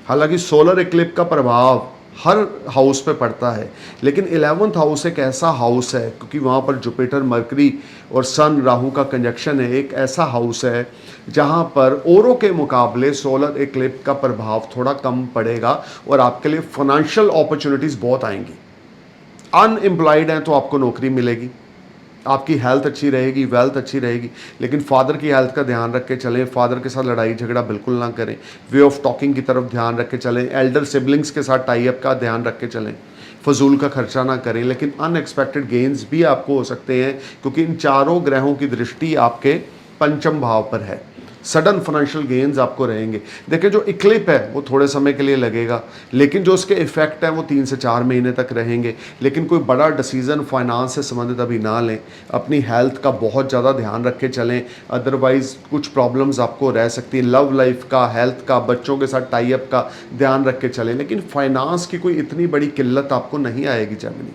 हालांकि सोलर इक्लिप का प्रभाव हर हाउस पे पड़ता है, लेकिन 11th हाउस एक ऐसा हाउस है क्योंकि वहाँ पर जुपिटर, मरकरी और सन, राहु का कंजक्शन है. एक ऐसा हाउस है जहाँ पर औरों के मुकाबले सोलर इक्लिप का प्रभाव थोड़ा कम पड़ेगा और आपके लिए फाइनेंशियल अपॉर्चुनिटीज़ बहुत आएंगी. अनएम्प्लॉयड हैं तो आपको नौकरी मिलेगी, आपकी हेल्थ अच्छी रहेगी, वेल्थ अच्छी रहेगी. लेकिन फादर की हेल्थ का ध्यान रख के चलें. फादर के साथ लड़ाई झगड़ा बिल्कुल ना करें. वे ऑफ टॉकिंग की तरफ ध्यान रख के चलें. एल्डर सिबलिंग्स के साथ टाई अप का ध्यान रख के चलें. फजूल का खर्चा ना करें. लेकिन अनएक्सपेक्टेड गेंस भी आपको हो सकते हैं क्योंकि इन चारों ग्रहों की दृष्टि आपके पंचम भाव पर है. सडन फाइनेंशियल गेन्स आपको रहेंगे. देखिए जो इक्लिप है वो थोड़े समय के लिए लगेगा, लेकिन जो उसके इफेक्ट हैं वो 3 से 4 महीने तक रहेंगे. लेकिन कोई बड़ा डिसीजन फाइनेंस से संबंधित अभी ना लें. अपनी हेल्थ का बहुत ज़्यादा ध्यान रख के चलें, अदरवाइज़ कुछ प्रॉब्लम्स आपको रह सकती है. लव लाइफ का, हेल्थ का, बच्चों के साथ टाई अप का ध्यान रख के चलें. लेकिन फाइनेंस की कोई इतनी बड़ी किल्लत आपको नहीं आएगी जेमिनी.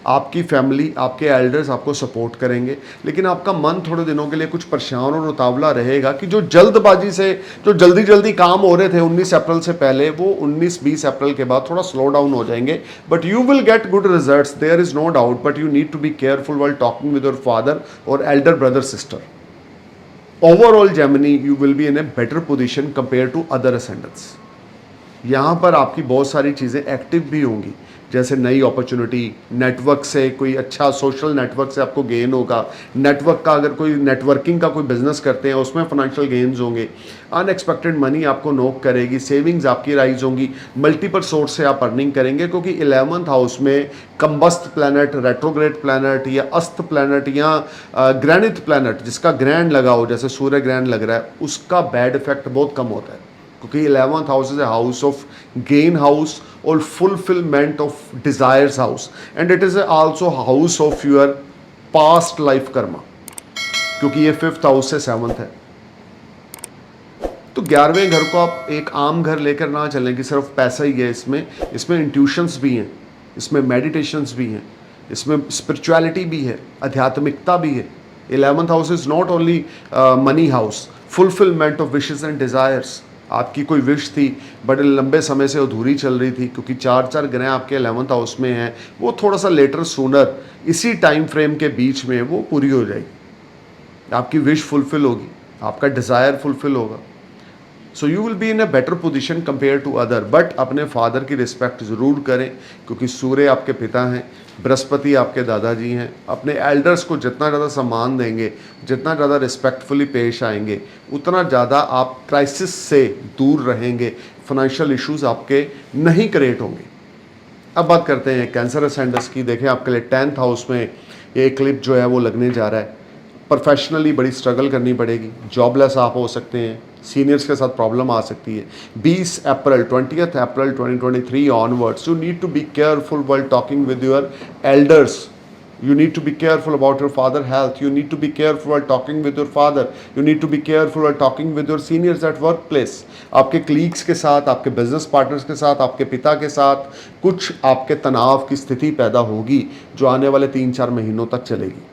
आपकी फैमिली, आपके एल्डर्स आपको सपोर्ट करेंगे, लेकिन आपका मन थोड़े दिनों के लिए कुछ परेशान और उतावला रहेगा कि जो जल्दबाजी से जो जल्दी काम हो रहे थे 19 अप्रैल से पहले वो 19-20 अप्रैल के बाद थोड़ा स्लो डाउन हो जाएंगे. But you will get good results, there is no doubt. But you need to be careful while talking with your father और elder brother sister. Overall Gemini you will be in a better position compare to other ascendants. यहाँ पर आपकी बहुत सारी चीज़ें एक्टिव भी होंगी, जैसे नई अपॉर्चुनिटी, नेटवर्क से कोई अच्छा सोशल नेटवर्क से आपको गेन होगा. नेटवर्क का अगर कोई नेटवर्किंग का कोई बिजनेस करते हैं उसमें फाइनेंशियल गेन्स होंगे. अनएक्सपेक्टेड मनी आपको नोक करेगी. सेविंग्स आपकी राइज होंगी. मल्टीपल सोर्स से आप अर्निंग करेंगे क्योंकि 11th हाउस में कंबस्ट प्लैनेट, रेट्रोग्रेड प्लैनेट या अस्त प्लैनेट या ग्रैनिथ प्लैनेट जिसका ग्रहण लगा हो, जैसे सूर्य ग्रहण लग रहा है, उसका बैड इफेक्ट बहुत कम होता है क्योंकि 11th house is a house of gain house और fulfilment of desires house and it is also house of your past life karma क्योंकि ये 5th हाउस से 7th है. तो 11वें घर को आप एक आम घर लेकर ना चलें कि सिर्फ पैसा ही है. इसमें इंट्यूशंस भी हैं, इसमें मेडिटेशंस भी हैं, इसमें स्पिरिचुअलिटी भी है, आध्यात्मिकता भी है. 11th house is not only money house, fulfilment of wishes and desires. आपकी कोई विश थी, बड़े लंबे समय से अधूरी चल रही थी, क्योंकि 4 ग्रह आपके 11th हाउस में हैं, वो थोड़ा सा लेटर सूनर इसी टाइम फ्रेम के बीच में वो पूरी हो जाएगी। आपकी विश फुलफिल होगी, आपका डिज़ायर फुलफिल होगा। So you will be in a better position compare to other. But अपने फादर की रिस्पेक्ट ज़रूर करें, क्योंकि सूर्य आपके पिता हैं, बृहस्पति आपके दादाजी हैं। अपने एल्डर्स को जितना ज़्यादा सम्मान देंगे, जितना ज़्यादा रिस्पेक्टफुली पेश आएंगे, उतना ज़्यादा आप क्राइसिस से दूर रहेंगे, फाइनेंशियल इश्यूज आपके नहीं क्रिएट होंगे। अब बात करते हैं कैंसर असेंडेंस की। देखें आपके लिए 10th हाउस में ये क्लिप जो है वो लगने जा रहा है। प्रोफेशनली बड़ी स्ट्रगल करनी पड़ेगी, जॉबलेस आप हो सकते हैं, सीनियर्स के साथ प्रॉब्लम आ सकती है। 20 April 20th April 2023 onwards you need to be careful while talking with your elders. You need to be careful about your father health. You need to be careful while talking with your father. You need to be careful while talking with your seniors at workplace. आपके क्लीग्स के साथ, आपके बिजनेस पार्टनर्स के साथ, आपके पिता के साथ कुछ आपके तनाव की स्थिति पैदा होगी जो आने वाले 3-4 महीनों तक चलेगी।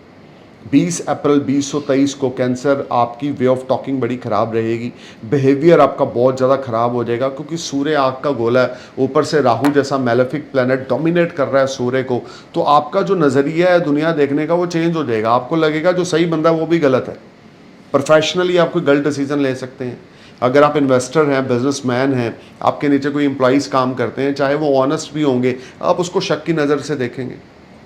20 अप्रैल 2023 को कैंसर आपकी वे ऑफ टॉकिंग बड़ी ख़राब रहेगी, बिहेवियर आपका बहुत ज़्यादा ख़राब हो जाएगा, क्योंकि सूर्य आग का गोला है, ऊपर से राहु जैसा मैलेफिक प्लैनेट डोमिनेट कर रहा है सूर्य को। तो आपका जो नज़रिया है दुनिया देखने का वो चेंज हो जाएगा। आपको लगेगा जो सही बंदा है वो भी गलत है। प्रोफेशनली आप कोई गलत डिसीजन ले सकते हैं। अगर आप इन्वेस्टर हैं, बिजनेसमैन हैं, आपके नीचे कोई एम्प्लॉइज़ काम करते हैं, चाहे वो ऑनेस्ट भी होंगे, आप उसको शक की नज़र से देखेंगे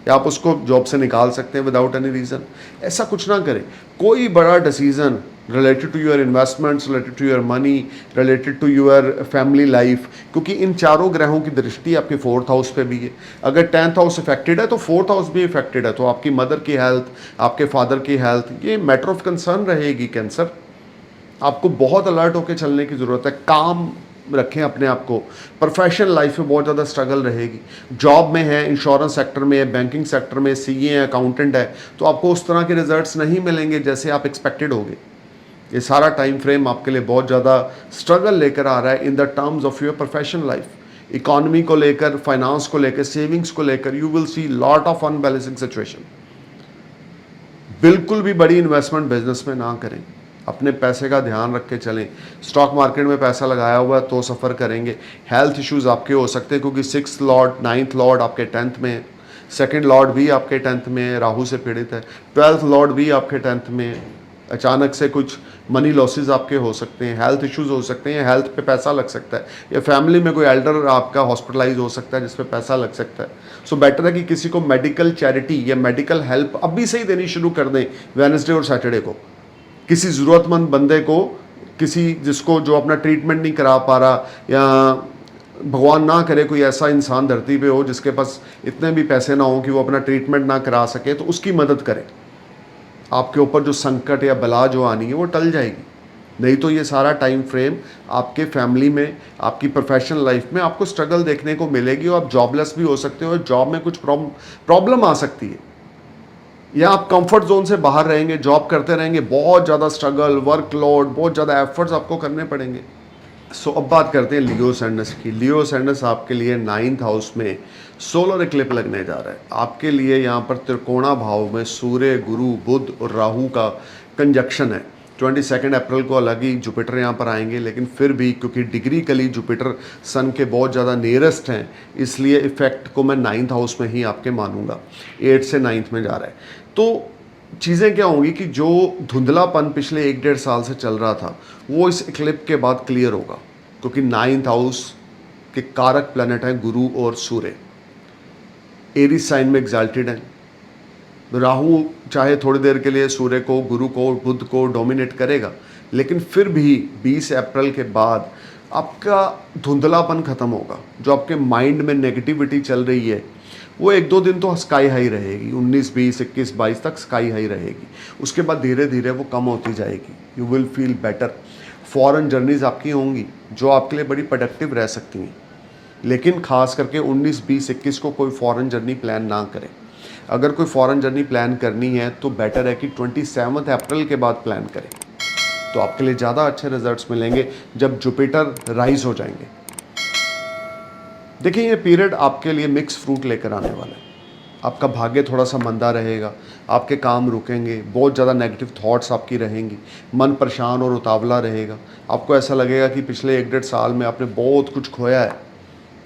या आप उसको जॉब से निकाल सकते हैं विदाउट एनी रीज़न। ऐसा कुछ ना करें। कोई बड़ा decision related to your investments, related to your money, related to your family life, क्योंकि इन चारों ग्रहों की दृष्टि आपके 4th हाउस पे भी है। अगर 10th हाउस इफेक्टेड है तो 4th हाउस भी इफेक्टेड है, तो आपकी मदर की हेल्थ, आपके फादर की हेल्थ, ये मैटर ऑफ कंसर्न रहेगी। कैंसर, आपको बहुत अलर्ट होकर चलने की ज़रूरत है। काम रखें अपने आप को। प्रोफेशनल लाइफ में बहुत ज़्यादा स्ट्रगल रहेगी। जॉब में है, इंश्योरेंस सेक्टर में है, बैंकिंग सेक्टर में, सीए है, अकाउंटेंट है, तो आपको उस तरह के रिजल्ट्स नहीं मिलेंगे जैसे आप एक्सपेक्टेड होंगे। ये सारा टाइम फ्रेम आपके लिए बहुत ज़्यादा स्ट्रगल लेकर आ रहा है in the terms of your professional life. Economy को लेकर, फाइनेंस को लेकर, सेविंग्स को लेकर you will see lot of unbalancing situation. बिल्कुल भी बड़ी इन्वेस्टमेंट बिजनेस में ना करें, अपने पैसे का ध्यान रख के चलें। स्टॉक मार्केट में पैसा लगाया हुआ है तो सफ़र करेंगे। हेल्थ इश्यूज़ आपके हो सकते हैं, क्योंकि 6th लॉर्ड, 9th लॉर्ड आपके 10th में है, 2nd लॉर्ड भी आपके 10th में है, राहु से पीड़ित है, 12th लॉर्ड भी आपके 10th में है। अचानक से कुछ मनी लॉसेस आपके हो सकते हैं, हेल्थ इश्यूज़ हो सकते हैं, हेल्थ पे पैसा लग सकता है, या फैमिली में कोई एल्डर आपका हॉस्पिटलाइज हो सकता है जिस पे पैसा लग सकता है। सो बेटर है कि किसी को मेडिकल चैरिटी या मेडिकल हेल्प अभी से ही देनी शुरू कर दें, वेडनेसडे और सैटरडे को। किसी ज़रूरतमंद बंदे को, किसी जिसको जो अपना ट्रीटमेंट नहीं करा पा रहा, या भगवान ना करे कोई ऐसा इंसान धरती पे हो जिसके पास इतने भी पैसे ना हो कि वो अपना ट्रीटमेंट ना करा सके, तो उसकी मदद करें। आपके ऊपर जो संकट या बला जो आनी है वो टल जाएगी। नहीं तो ये सारा टाइम फ्रेम आपके फैमिली में, आपकी प्रोफेशनल लाइफ में आपको स्ट्रगल देखने को मिलेगी, और आप जॉबलेस भी हो सकते हो, और जॉब में कुछ प्रॉब्लम आ सकती है, या आप कंफर्ट जोन से बाहर रहेंगे, जॉब करते रहेंगे, बहुत ज़्यादा स्ट्रगल, वर्कलोड, बहुत ज़्यादा एफर्ट्स आपको करने पड़ेंगे। सो अब बात करते हैं लियो सैंडस की। लियो सैंडस आपके लिए 9th हाउस में सोलर इक्लिप्स लगने जा रहा है। आपके लिए यहाँ पर त्रिकोणा भाव में सूर्य, गुरु, बुध और राहु का कंजक्शन है। 22 अप्रैल को अलग ही जुपिटर यहाँ पर आएंगे, लेकिन फिर भी क्योंकि डिग्रिकली जुपिटर सन के बहुत ज़्यादा नियरेस्ट हैं, इसलिए इफेक्ट को मैं 9th हाउस में ही आपके मानूंगा। 8 से 9th में जा रहा है। तो चीज़ें क्या होंगी कि जो धुंधलापन पिछले 1-1.5 साल से चल रहा था वो इस इक्लिप्स के बाद क्लियर होगा, क्योंकि 9th हाउस के कारक प्लैनेट हैं गुरु और सूर्य। एरीज साइन में एग्जाल्टेड हैं। राहु चाहे थोड़ी देर के लिए सूर्य को, गुरु को, बुध को डोमिनेट करेगा, लेकिन फिर भी 20 अप्रैल के बाद आपका धुंधलापन खत्म होगा। जो आपके माइंड में नेगेटिविटी चल रही है वो 1-2 दिन तो स्काई हाई रहेगी, 19, 20, 21, 22 तक स्काई हाई रहेगी। उसके बाद धीरे धीरे वो कम होती जाएगी। You will feel better. Foreign journeys आपकी होंगी जो आपके लिए बड़ी प्रोडक्टिव रह सकती हैं, लेकिन खास करके 19, 20, 21 को कोई फॉरेन जर्नी प्लान ना करें। अगर कोई फॉरेन जर्नी प्लान करनी है तो बेटर है कि 27 अप्रैल के बाद प्लान करें, तो आपके लिए ज़्यादा अच्छे रिजल्ट्स मिलेंगे जब जुपिटर राइज हो जाएंगे। देखिए ये पीरियड आपके लिए मिक्स फ्रूट लेकर आने वाला है। आपका भाग्य थोड़ा सा मंदा रहेगा, आपके काम रुकेंगे, बहुत ज़्यादा नेगेटिव थॉट्स आपकी रहेंगी, मन परेशान और उतावला रहेगा। आपको ऐसा लगेगा कि पिछले 1 डेढ़ साल में आपने बहुत कुछ खोया है,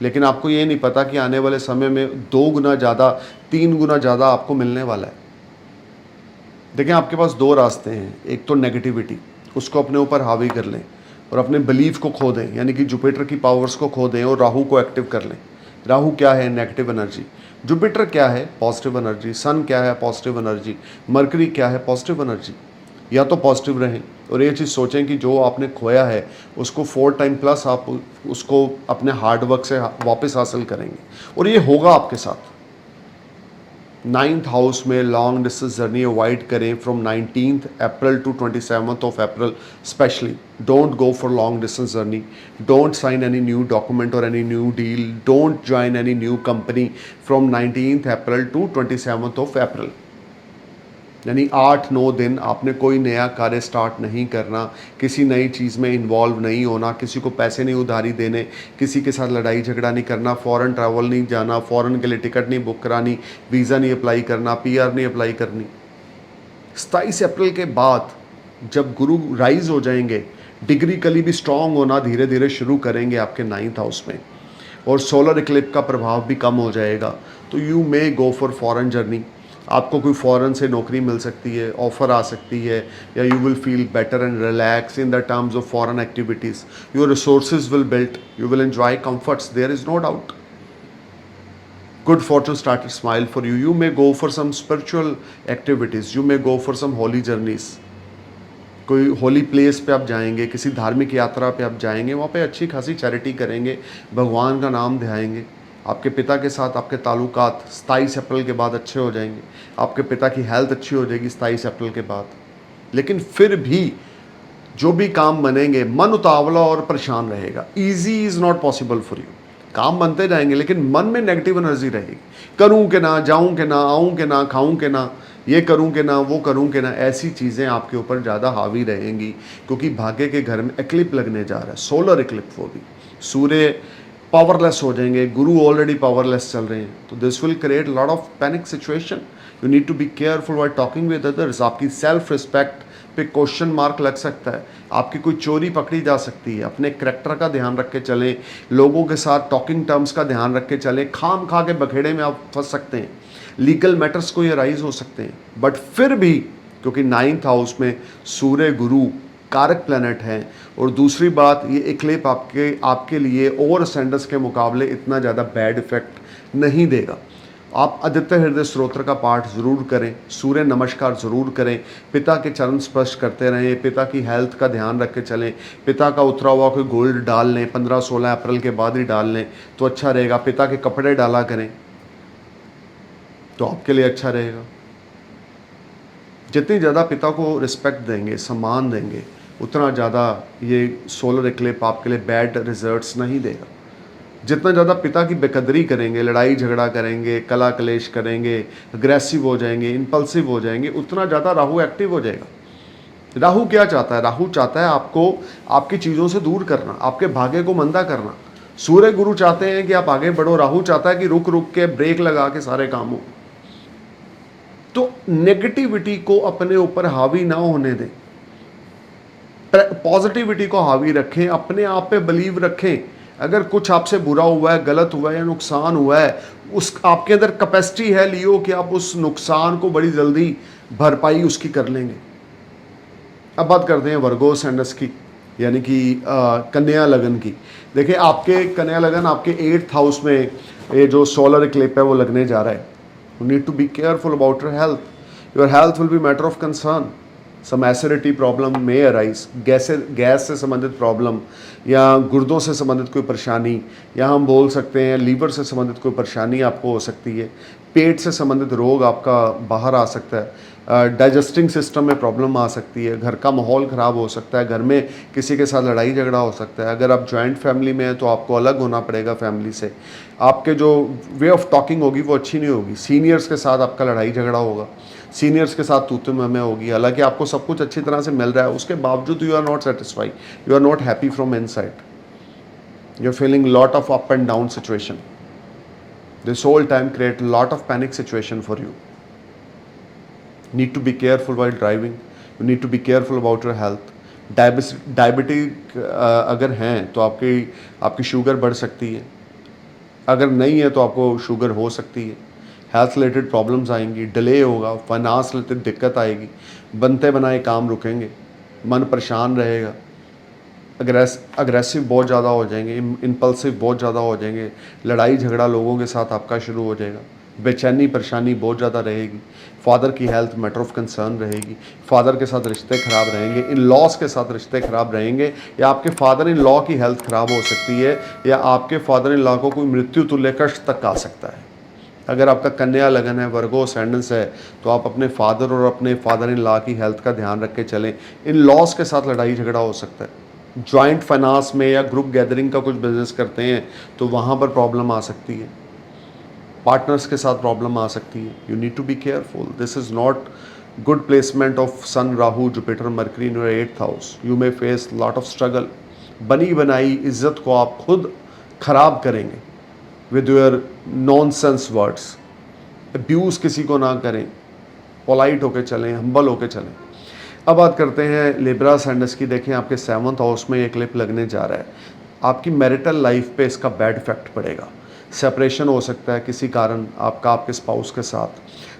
लेकिन आपको ये नहीं पता कि आने वाले समय में 2 गुना ज़्यादा, 3 गुना ज़्यादा आपको मिलने वाला है। देखिए, आपके पास 2 रास्ते हैं। एक तो नेगेटिविटी, उसको अपने ऊपर हावी कर लें और अपने बिलीफ को खो दें, यानी कि जुपिटर की पावर्स को खो दें और राहु को एक्टिव कर लें। राहु क्या है? Negative energy. जुपिटर क्या है? Positive energy. सन क्या है? Positive energy. मरकरी क्या है? Positive energy. या तो पॉजिटिव रहें और ये चीज़ सोचें कि जो आपने खोया है उसको 4 टाइम प्लस आप उसको अपने हार्ड वर्क से वापस हासिल करेंगे, और ये होगा आपके साथ। 9th हाउस में लॉन्ग डिस्टेंस जर्नी अवॉइड करें from 19th April to 27th of April specially. Don't go for long distance journey, don't sign any new document और any new deal, don't join any new company from 19th April to 27th of April. यानी 8-9 दिन आपने कोई नया कार्य स्टार्ट नहीं करना, किसी नई चीज़ में इन्वॉल्व नहीं होना, किसी को पैसे नहीं उधारी देने, किसी के साथ लड़ाई झगड़ा नहीं करना, फॉरेन ट्रैवल नहीं जाना, फॉरेन के लिए टिकट नहीं बुक करानी, वीज़ा नहीं अप्लाई करना, पीआर नहीं अप्लाई करनी। 27 अप्रैल के बाद जब गुरु राइज हो जाएंगे, डिग्रिकली भी स्ट्रांग होना धीरे धीरे शुरू करेंगे आपके 9th हाउस में, और सोलर इक्लिप का प्रभाव भी कम हो जाएगा। तो you may go for foreign journey. आपको कोई फॉरेन से नौकरी मिल सकती है, ऑफ़र आ सकती है, या you will feel better and relax in the terms of foreign activities. Your resources will build, you will enjoy comforts, there is no doubt. Good fortune started smile for you. You may go for some spiritual activities, you may go for some holy journeys. कोई होली प्लेस पे आप जाएंगे, किसी धार्मिक यात्रा पे आप जाएंगे, वहाँ पे अच्छी खासी चैरिटी करेंगे, भगवान का नाम ध्याएंगे। आपके पिता के साथ आपके ताल्लुकात 27 अप्रैल के बाद अच्छे हो जाएंगे, आपके पिता की हेल्थ अच्छी हो जाएगी 27 अप्रैल के बाद। लेकिन फिर भी जो भी काम बनेंगे, मन उतावला और परेशान रहेगा। Easy is not possible for you. काम बनते जाएंगे लेकिन मन में नेगेटिव एनर्जी रहेगी। करूँ कि ना, जाऊँ कि ना, आऊँ कि ना, खाऊँ कि ना, ये करूँ कि ना, वो करूँ कि ना, ऐसी चीज़ें आपके ऊपर ज़्यादा हावी रहेंगी, क्योंकि भाग्य के घर में एक्लिप लगने जा रहा है, सोलर एक्लिप। वो भी सूर्य पावरलेस हो जाएंगे, गुरु ऑलरेडी पावरलेस चल रहे हैं, तो this will create lot of panic situation. You need to be careful while talking with others. आपकी सेल्फ रिस्पेक्ट पे क्वेश्चन मार्क लग सकता है, आपकी कोई चोरी पकड़ी जा सकती है। अपने करैक्टर का ध्यान रख के चलें, लोगों के साथ टॉकिंग टर्म्स का ध्यान रख के चलें। खाम खा के बखेड़े में आप फंस सकते हैं, लीगल मैटर्स को ये राइज हो सकते हैं। बट फिर भी क्योंकि 9th हाउस में सूर्य गुरु कारक प्लैनेट हैं, और दूसरी बात ये इक्लिप आपके लिए और असेंडेंट्स के मुकाबले इतना ज़्यादा बैड इफेक्ट नहीं देगा। आप आदित्य हृदय स्तोत्र का पाठ ज़रूर करें, सूर्य नमस्कार ज़रूर करें, पिता के चरण स्पर्श करते रहें, पिता की हेल्थ का ध्यान रख के चलें। पिता का उतरा हुआ कोई गोल्ड डाल लें, 15-16 अप्रैल के बाद ही डाल लें तो अच्छा रहेगा। पिता के कपड़े डाला करें तो आपके लिए अच्छा रहेगा। जितनी ज़्यादा पिता को रिस्पेक्ट देंगे, सम्मान देंगे, उतना ज़्यादा ये सोलर इक्लिप आपके लिए बैड रिजल्ट्स नहीं देगा। जितना ज़्यादा पिता की बेकदरी करेंगे, लड़ाई झगड़ा करेंगे, कला कलेश करेंगे, अग्रेसिव हो जाएंगे, इम्पल्सिव हो जाएंगे, उतना ज़्यादा राहु एक्टिव हो जाएगा। राहु क्या चाहता है? राहु चाहता है आपको आपकी चीज़ों से दूर करना, आपके भाग्य को मंदा करना। सूर्य गुरु चाहते हैं कि आप आगे बढ़ो, राहु चाहता है कि रुक रुक के ब्रेक लगा के सारे काम हो। तो नेगेटिविटी को अपने ऊपर हावी ना होने दें, पॉजिटिविटी को हावी रखें, अपने आप पे बिलीव रखें। अगर कुछ आपसे बुरा हुआ है, गलत हुआ है या नुकसान हुआ है, उस आपके अंदर कैपेसिटी है लियो कि आप उस नुकसान को बड़ी जल्दी भरपाई उसकी कर लेंगे। अब बात करते हैं वर्गो असेंडेंट्स की, यानी कि कन्या लगन की। देखिए, आपके कन्या लगन आपके 8th हाउस में ये जो सोलर इक्लिप है वो लगने जा रहा है। You need to be careful about your health. Your health will be matter of concern. Some acidity problem may arise, gas से संबंधित प्रॉब्लम, या गुर्दों से संबंधित कोई परेशानी, या हम बोल सकते हैं लीवर से संबंधित कोई परेशानी आपको हो सकती है। पेट से संबंधित रोग आपका बाहर आ सकता है, डाइजेस्टिंग सिस्टम में प्रॉब्लम आ सकती है, घर का माहौल ख़राब हो सकता है, घर में किसी के साथ लड़ाई झगड़ा हो सकता है। अगर आप जॉइंट फैमिली में हैं तो आपको अलग होना पड़ेगा फैमिली से। आपके जो वे ऑफ टॉकिंग होगी वो अच्छी नहीं होगी। सीनियर्स के साथ आपका लड़ाई झगड़ा होगा, सीनियर्स के साथ तू में होगी। हालांकि आपको सब कुछ अच्छी तरह से मिल रहा है, उसके बावजूद you are not satisfied, you are not happy from inside, you are feeling lot of up and down situation. This whole time create a lot of panic situation for you. Need to be careful while driving. You need to be careful about your health. Diabetic अगर हैं तो आपकी शुगर बढ़ सकती है, अगर नहीं है तो आपको शुगर हो सकती है, हेल्थ रिलेटेड प्रॉब्लम्स आएंगी, डिले होगा, फाइनेंस रिलेटेड दिक्कत आएगी, बनते बनाए काम रुकेंगे, मन परेशान रहेगा, अग्रेसिव बहुत ज़्यादा हो जाएंगे, इम्पल्सिव बहुत ज़्यादा हो जाएंगे, लड़ाई झगड़ा लोगों के साथ आपका शुरू हो जाएगा, बेचैनी परेशानी बहुत ज़्यादा रहेगी, फादर की हेल्थ मैटर ऑफ कंसर्न रहेगी, फादर के साथ रिश्ते ख़राब रहेंगे, इन लॉस के साथ रिश्ते ख़राब रहेंगे, या आपके फादर इन लॉ की हेल्थ ख़राब हो सकती है, या आपके फादर इन लॉ को कोई मृत्यु तुल्य कष्ट तक आ सकता है। अगर आपका कन्या लगन है, वर्गो असेंडेंस है, तो आप अपने फादर और अपने फादर इन लॉ की हेल्थ का ध्यान रख के चलें। इन लॉस के साथ लड़ाई झगड़ा हो सकता है। जॉइंट फाइनेंस में या ग्रुप गैदरिंग का कुछ बिजनेस करते हैं तो वहाँ पर प्रॉब्लम आ सकती है, पार्टनर्स के साथ प्रॉब्लम आ सकती है। You need to be careful. This is not good placement of sun, Rahu, Jupiter, Mercury in your 8th house. You may face lot of struggle. बनी बनाई इज्जत को आप खुद खराब करेंगे with your nonsense words. Abuse किसी को ना करें, पोलाइट होके चलें, हम्बल होके चलें। अब बात करते हैं लिब्रा सैंडस की। देखें आपके 7th हाउस में ये क्लिप लगने जा रहा है। आपकी मैरिटल लाइफ पे इसका बैड इफेक्ट पड़ेगा। सेपरेशन हो सकता है किसी कारण आपका आपके स्पाउस के साथ,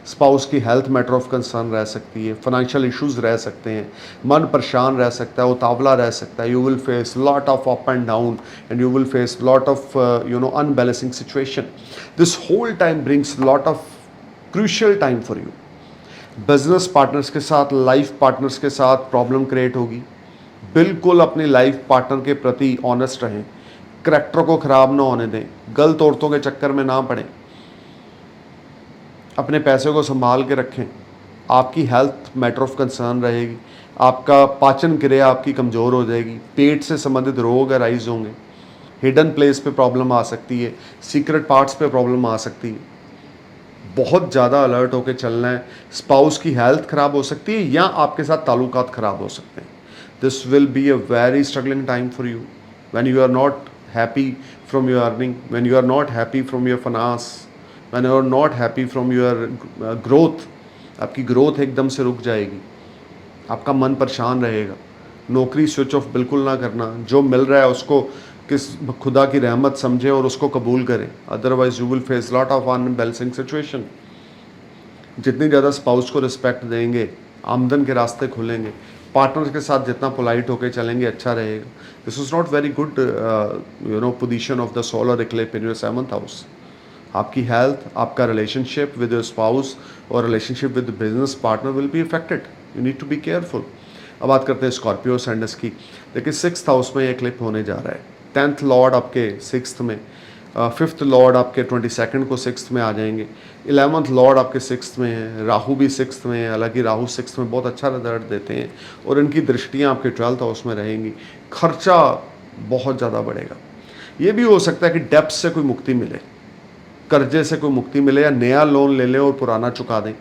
स्पाउस की हेल्थ मैटर ऑफ कंसर्न रह सकती है, फाइनेंशियल इश्यूज रह सकते हैं, मन परेशान रह सकता है, उतावला रह सकता है। You will face lot of up and down and you will face lot of unbalancing situation. This whole time brings lot of crucial time for you. Business partners के साथ, लाइफ पार्टनर्स के साथ प्रॉब्लम क्रिएट होगी। बिल्कुल अपनी लाइफ पार्टनर के प्रति ऑनेस्ट रहें, करैक्टर को ख़राब ना होने दें, गलत औरतों के चक्कर में ना पड़ें, अपने पैसे को संभाल के रखें। आपकी हेल्थ मैटर ऑफ कंसर्न रहेगी, आपका पाचन क्रिया आपकी कमज़ोर हो जाएगी, पेट से संबंधित रोग अराइज होंगे, हिडन प्लेस पे प्रॉब्लम आ सकती है, सीक्रेट पार्ट्स पे प्रॉब्लम आ सकती है। बहुत ज़्यादा अलर्ट होकर चलना है। स्पाउस की हेल्थ ख़राब हो सकती है या आपके साथ ताल्लुकात ख़राब हो सकते हैं। This will be a very struggling time for you when you are not happy from your earning, when you are not happy from your finance, when you are not happy from your growth। आपकी ग्रोथ एकदम से रुक जाएगी, आपका मन परेशान रहेगा। नौकरी स्विच ऑफ बिल्कुल ना करना, जो मिल रहा है उसको किस खुदा की रहमत समझें और उसको कबूल करें, otherwise you will face lot of unbalancing situation. जितनी ज़्यादा स्पाउस को रिस्पेक्ट देंगे, आमदन के रास्ते खुलेंगे। पार्टनर के साथ जितना पोलाइट होकर चलेंगे अच्छा रहेगा। This is not very good position of the solar eclipse in your 7th house. आपकी हेल्थ, आपका रिलेशनशिप विद योर स्पाउस और relationship with business partner will be affected. You need to be careful. अब बात करते हैं स्कॉर्पियो सैंडस की। देखिए 6th हाउस में ये क्लिप होने जा रहा है। 10th लॉर्ड आपके 6th में, 5th लॉर्ड आपके 22nd को 6th में आ जाएंगे, 11th लॉर्ड आपके 6th में है, राहु भी 6th में है। हालांकि राहु 6th में बहुत अच्छा रिजल्ट देते हैं और इनकी दृष्टियां आपके 12th हाउस में रहेंगी। खर्चा बहुत ज़्यादा बढ़ेगा। ये भी हो सकता है कि डेप्थ से कोई मुक्ति मिले, कर्जे से कोई मुक्ति मिले, या नया लोन ले लें और पुराना चुका दें।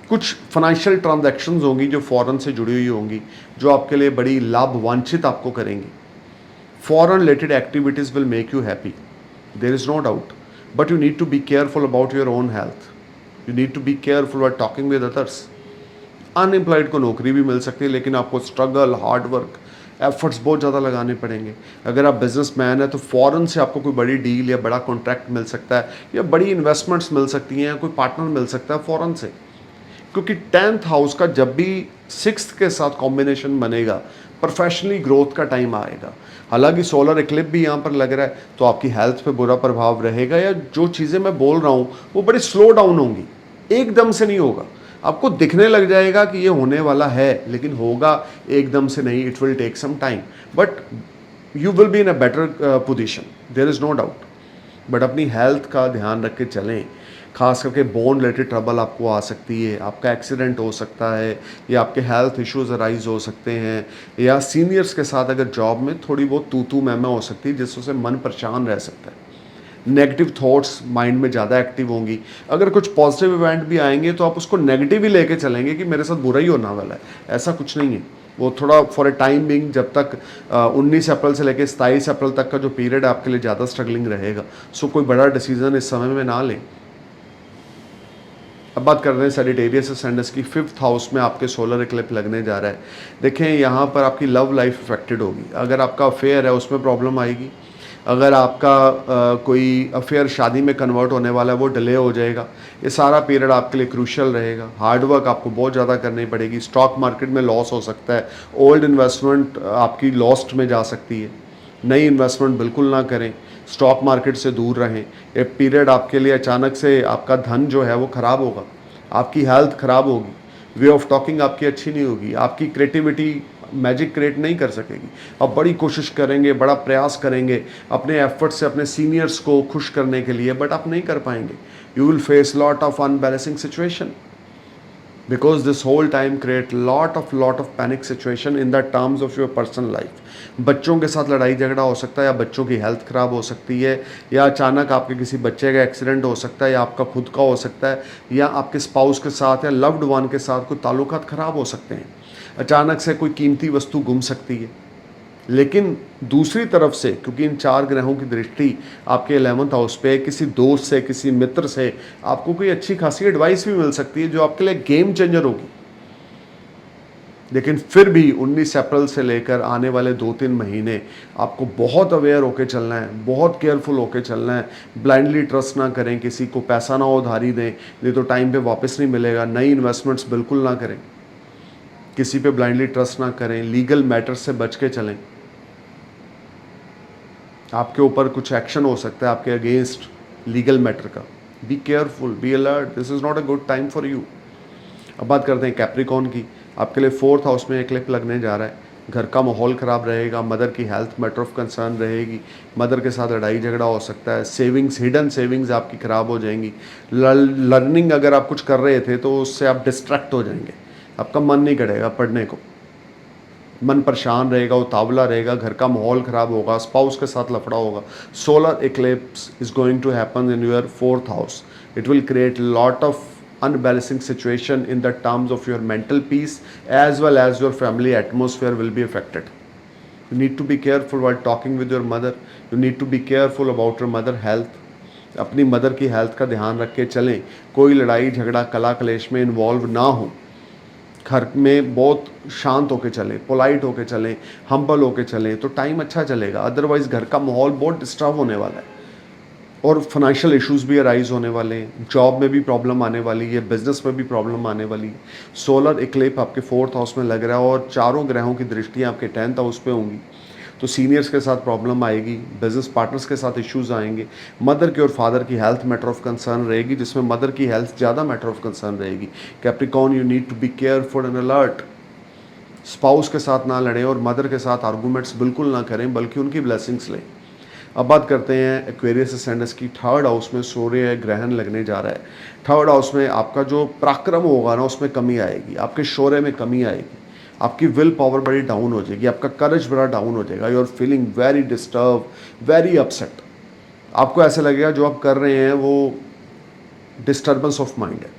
कुछ फाइनेंशियल ट्रांजैक्शंस होंगी जो फॉरेन से जुड़ी हुई होंगी, जो आपके लिए बड़ी लाभ वांछित आपको करेंगी। Foreign related activities will make you happy. There is no doubt. But you need to be careful about your own health. You need to be careful while talking with others. Unemployed को नौकरी भी मिल सकती है, लेकिन आपको स्ट्रगल, हार्ड वर्क, एफर्ट्स बहुत ज़्यादा लगाने पड़ेंगे। अगर आप बिजनेसमैन हैं तो फॉरेन से आपको कोई बड़ी डील या बड़ा कॉन्ट्रैक्ट मिल सकता है, या बड़ी इन्वेस्टमेंट्स मिल सकती हैं, या कोई पार्टनर मिल सकता है फॉरेन से। क्योंकि 10th हाउस का जब भी 6th के साथ कॉम्बिनेशन बनेगा, प्रोफेशनली ग्रोथ का टाइम आएगा। हालांकि सोलर इक्लिप्स भी यहाँ पर लग रहा है तो आपकी हेल्थ पे बुरा प्रभाव रहेगा, या जो चीज़ें मैं बोल रहा हूँ वो बड़ी स्लो डाउन होंगी, एकदम से नहीं होगा। आपको दिखने लग जाएगा कि ये होने वाला है, लेकिन होगा एकदम से नहीं। It will take some time, but you will be in a better position, there is no doubt. But अपनी हेल्थ का ध्यान रख के चलें। खास करके बोन रिलेटेड ट्रबल आपको आ सकती है, आपका एक्सीडेंट हो सकता है, या आपके हेल्थ इश्यूज अराइज हो सकते हैं, या सीनियर्स के साथ अगर जॉब में थोड़ी बहुत तू मैं हो सकती है, जिससे मन परेशान रह सकता है। नेगेटिव थॉट्स माइंड में ज़्यादा एक्टिव होंगी। अगर कुछ पॉजिटिव इवेंट भी आएंगे तो आप उसको नेगेटिव ही लेके चलेंगे कि मेरे साथ बुरा ही होने वाला है, ऐसा कुछ नहीं है। वो थोड़ा फॉर ए टाइम बिंग, जब तक 19 अप्रैल से लेकर 27 अप्रैल तक का जो पीरियड आपके लिए ज़्यादा स्ट्रगलिंग रहेगा। सो कोई बड़ा डिसीजन इस समय में ना लें। अब बात कर रहे हैं सैजिटेरियस असेंडेंस की। 5th हाउस में आपके सोलर इक्लिप्स लगने जा रहा है। देखें यहाँ पर आपकी लव लाइफ अफेक्टेड होगी। अगर आपका अफेयर है उसमें प्रॉब्लम आएगी। अगर आपका कोई अफेयर शादी में कन्वर्ट होने वाला है वो डिले हो जाएगा। ये सारा पीरियड आपके लिए क्रूशियल रहेगा। हार्डवर्क आपको बहुत ज़्यादा करनी पड़ेगी। स्टॉक मार्केट में लॉस हो सकता है। ओल्ड इन्वेस्टमेंट आपकी लॉस्ट में जा सकती है। नई इन्वेस्टमेंट बिल्कुल ना करें। स्टॉक मार्केट से दूर रहें। ये पीरियड आपके लिए अचानक से आपका धन जो है वो ख़राब होगा। आपकी हेल्थ ख़राब होगी। वे ऑफ टॉकिंग आपकी अच्छी नहीं होगी। आपकी क्रिएटिविटी मैजिक क्रिएट नहीं कर सकेगी। आप बड़ी कोशिश करेंगे, बड़ा प्रयास करेंगे अपने एफर्ट से अपने सीनियर्स को खुश करने के लिए, बट आप नहीं कर पाएंगे। You will face lot of unbalancing situation because this whole time create lot of panic situation in the terms of your personal life। बच्चों के साथ लड़ाई झगड़ा हो सकता है, या बच्चों की हेल्थ ख़राब हो सकती है, या अचानक आपके किसी बच्चे का एक्सीडेंट हो सकता है, या आपका खुद का हो सकता है, या आपके स्पाउस के साथ या लव्ड वन के साथ कोई ताल्लुकात ख़राब हो सकते हैं। अचानक से कोई कीमती वस्तु गुम सकती है। लेकिन दूसरी तरफ से क्योंकि इन 4 ग्रहों की दृष्टि आपके 11th हाउस पे, किसी दोस्त से, किसी मित्र से आपको कोई अच्छी खासी एडवाइस भी मिल सकती है जो आपके लिए गेम चेंजर होगी। लेकिन फिर भी 19 अप्रैल से लेकर आने वाले 2-3 महीने आपको बहुत अवेयर होकर चलना है, बहुत केयरफुल होकर चलना है। ब्लाइंडली ट्रस्ट ना करें, किसी को पैसा ना उधारी दें, नहीं तो टाइम पे वापस नहीं मिलेगा। नई इन्वेस्टमेंट्स बिल्कुल ना करें, किसी पे ब्लाइंडली ट्रस्ट ना करें। लीगल मैटर्स से बच के चलें। आपके ऊपर कुछ एक्शन हो सकता है आपके अगेंस्ट लीगल मैटर का। B careful, be alert, this is not a good time for you. अब बात करते हैं कैप्रिकॉर्न की। आपके लिए 4th हाउस में इक्लिप्स लगने जा रहा है। घर का माहौल ख़राब रहेगा। मदर की हेल्थ मैटर ऑफ कंसर्न रहेगी। मदर के साथ लड़ाई झगड़ा हो सकता है। सेविंग्स, हिडन सेविंग्स आपकी ख़राब हो जाएंगी। लर्निंग अगर आप कुछ कर रहे थे तो उससे आप डिस्ट्रैक्ट हो जाएंगे। आपका मन नहीं करेगा पढ़ने को, मन परेशान रहेगा, उतावला रहेगा, घर का माहौल ख़राब होगा, स्पाउस के साथ लफड़ा होगा। Solar eclipse is going to happen in your 4th house. It will create lot of unbalancing situation in the terms of your mental peace as well as your family atmosphere will be affected. You need to be careful while talking with your mother. You need to be careful about your mother health. अपनी मदर की हेल्थ का ध्यान रख के चलें। कोई लड़ाई झगड़ा कला कलेश में इन्वॉल्व ना हो। घर में बहुत शांत होके चलें, पोलाइट होके चलें, हम्बल होके चलें, तो टाइम अच्छा चलेगा। अदरवाइज़ घर का माहौल बहुत डिस्टर्ब होने वाला है और फाइनेंशियल इश्यूज भी अराइज होने वाले हैं। जॉब में भी प्रॉब्लम आने वाली है, बिजनेस में भी प्रॉब्लम आने वाली है। सोलर इक्लिप्स आपके 4th हाउस में लग रहा है और चारों ग्रहों की दृष्टियाँ आपके 10th हाउस पे होंगी। तो सीनियर्स के साथ प्रॉब्लम आएगी, बिजनेस पार्टनर्स के साथ इश्यूज आएंगे। मदर की और फादर की हेल्थ मैटर ऑफ कंसर्न रहेगी, जिसमें मदर की हेल्थ ज़्यादा मैटर ऑफ कंसर्न रहेगी। Capricorn, you need to be careful and alert. Spouse के साथ ना लड़ें और मदर के साथ आर्गूमेंट्स बिल्कुल ना करें, बल्कि उनकी ब्लेसिंग्स लें। अब बात करते हैं एक्वेरियस असेंडेंस की। 3rd हाउस में सूर्य ग्रहण लगने जा रहा है। 3rd हाउस में आपका जो पराक्रम होगा ना उसमें कमी आएगी, आपके शौर्य में कमी आएगी, आपकी विल पावर बड़ी डाउन हो जाएगी, आपका करेज बड़ा डाउन हो जाएगा। You are feeling very disturb, very upset. आपको ऐसे लगेगा जो आप कर रहे हैं वो डिस्टर्बेंस ऑफ माइंड है।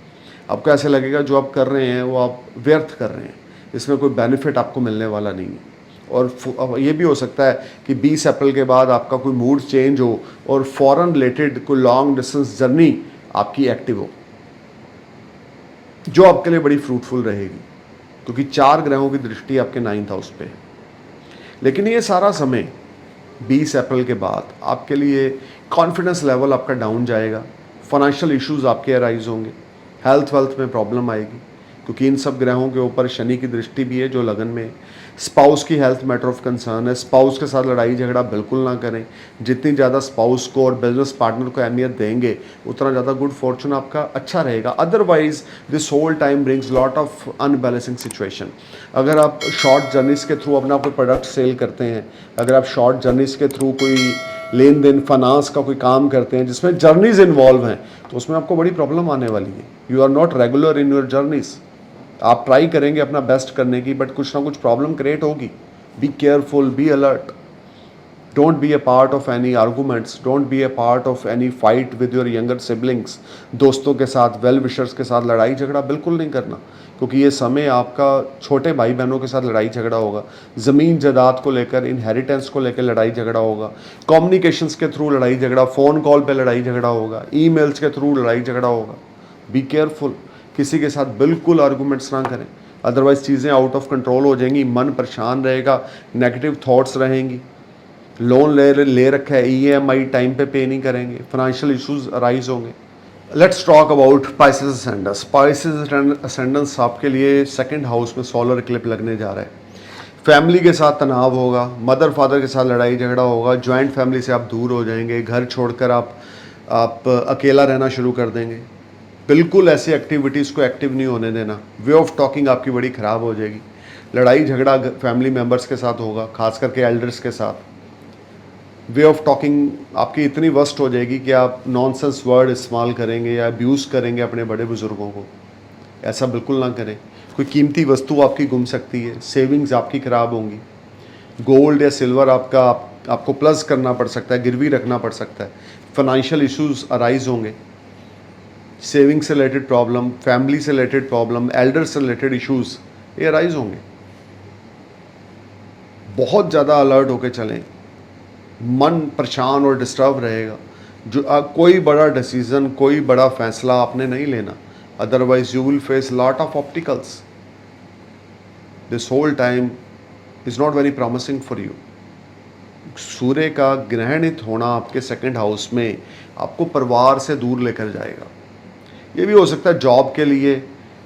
आपको ऐसे लगेगा जो आप कर रहे हैं वो आप व्यर्थ कर रहे हैं, इसमें कोई बेनिफिट आपको मिलने वाला नहीं है। और ये भी हो सकता है कि 20 अप्रैल के बाद आपका कोई मूड चेंज हो और फॉरेन रिलेटेड कोई लॉन्ग डिस्टेंस जर्नी आपकी एक्टिव हो, जो आपके लिए बड़ी फ्रूटफुल रहेगी, क्योंकि 4 ग्रहों की दृष्टि आपके 9th हाउस पे है। लेकिन ये सारा समय 20 अप्रैल के बाद आपके लिए कॉन्फिडेंस लेवल आपका डाउन जाएगा। फाइनेंशियल इश्यूज आपके अराइज होंगे, हेल्थ वेल्थ में प्रॉब्लम आएगी, क्योंकि इन सब ग्रहों के ऊपर शनि की दृष्टि भी है जो लगन में है। स्पाउस की हेल्थ मैटर ऑफ कंसर्न है। स्पाउस के साथ लड़ाई झगड़ा बिल्कुल ना करें। जितनी ज़्यादा स्पाउस को और बिजनेस पार्टनर को अहमियत देंगे उतना ज़्यादा गुड फॉर्चून आपका अच्छा रहेगा। Otherwise this whole time brings lot of unbalancing situation. अगर आप शॉर्ट जर्नीज के थ्रू अपना कोई प्रोडक्ट सेल करते हैं, अगर आप शॉर्ट जर्नीज के थ्रू कोई लेन देन फाइनेंस का कोई काम करते हैं जिसमें जर्नीज इन्वॉल्व हैं, तो उसमें आपको बड़ी प्रॉब्लम आने वाली है। You are not regular in your journeys. आप ट्राई करेंगे अपना बेस्ट करने की, बट कुछ ना कुछ प्रॉब्लम क्रिएट होगी। Be careful, be alert. Don't be a part of any arguments, don't be a part of any fight with your younger siblings. दोस्तों के साथ, वेल विशर्स के साथ लड़ाई झगड़ा बिल्कुल नहीं करना। क्योंकि ये समय आपका छोटे भाई बहनों के साथ लड़ाई झगड़ा होगा, ज़मीन जायदाद को लेकर, इनहेरिटेंस को लेकर लड़ाई झगड़ा होगा, कम्युनिकेशंस के थ्रू लड़ाई झगड़ा, फ़ोन कॉल पे लड़ाई झगड़ा होगा, ईमेल्स के थ्रू लड़ाई झगड़ा होगा। बी केयरफुल, किसी के साथ बिल्कुल आर्गूमेंट्स ना करें, अदरवाइज़ चीज़ें आउट ऑफ कंट्रोल हो जाएंगी, मन परेशान रहेगा, नेगेटिव थॉट्स रहेंगी। लोन ले रखा है, EMI टाइम पे नहीं करेंगे, फाइनेंशियल इश्यूज अराइज होंगे। Let's talk about spices ascendants. Spices ascendants आपके लिए सेकंड हाउस में सोलर इक्लिप्स लगने जा रहा है। फैमिली के साथ तनाव होगा, मदर फादर के साथ लड़ाई झगड़ा होगा, जॉइंट फैमिली से आप दूर हो जाएंगे, घर छोड़कर आप अकेला रहना शुरू कर देंगे। बिल्कुल ऐसी एक्टिविटीज़ को एक्टिव नहीं होने देना। वे ऑफ टॉकिंग आपकी बड़ी ख़राब हो जाएगी। लड़ाई झगड़ा फैमिली मेम्बर्स के साथ होगा, खास करके एल्डर्स के साथ। वे ऑफ टॉकिंग आपकी इतनी वर्स्ट हो जाएगी कि आप नॉनसेंस वर्ड इस्तेमाल करेंगे या अब्यूज़ करेंगे अपने बड़े बुज़ुर्गों को। ऐसा बिल्कुल ना करें। कोई कीमती वस्तु आपकी गुम सकती है, सेविंग्स आपकी ख़राब होंगी, गोल्ड या सिल्वर आपको प्लस करना पड़ सकता है, गिरवी रखना पड़ सकता है, फाइनेंशियल इश्यूज अराइज होंगे, सेविंग से रिलेटेड प्रॉब्लम, फैमिली से रिलेटेड प्रॉब्लम, एल्डर से रिलेटेड इश्यूज ये अराइज होंगे। बहुत ज़्यादा अलर्ट होकर चलें, मन परेशान और डिस्टर्ब रहेगा। कोई बड़ा डिसीज़न, कोई बड़ा फैसला आपने नहीं लेना, otherwise you will face lot of obstacles. This whole time is not very promising for you. सूर्य का ग्रहणित होना आपके सेकंड हाउस में आपको परिवार से दूर लेकर जाएगा। ये भी हो सकता है जॉब के लिए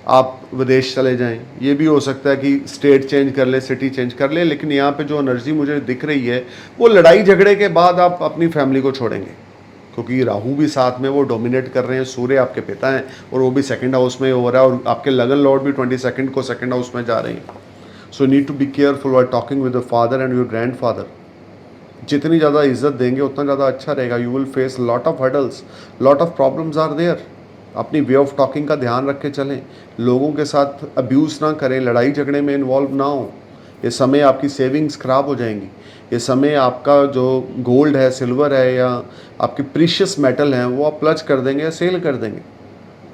आप विदेश चले जाएं, ये भी हो सकता है कि स्टेट चेंज कर ले, सिटी चेंज कर ले, लेकिन यहाँ पे जो एनर्जी मुझे दिख रही है वो लड़ाई झगड़े के बाद आप अपनी फैमिली को छोड़ेंगे, क्योंकि राहु भी साथ में वो डोमिनेट कर रहे हैं, सूर्य आपके पिता हैं और वो भी सेकंड हाउस में हो रहा है, और आपके लगन लॉर्ड भी 22 को सेकंड हाउस में जा रहे हैं। So need to be careful while talking with the father and your grandfather. जितनी ज़्यादा इज्जत देंगे उतना ज़्यादा अच्छा रहेगा। You will face lot of hurdles, lot of problems are there. अपनी वे ऑफ टॉकिंग का ध्यान रख के चलें, लोगों के साथ अब्यूज़ ना करें, लड़ाई झगड़े में इन्वॉल्व ना हो। ये समय आपकी सेविंग्स ख़राब हो जाएंगी। ये समय आपका जो गोल्ड है, सिल्वर है या आपके प्रीशियस मेटल हैं वो आप प्लज कर देंगे या सेल कर देंगे।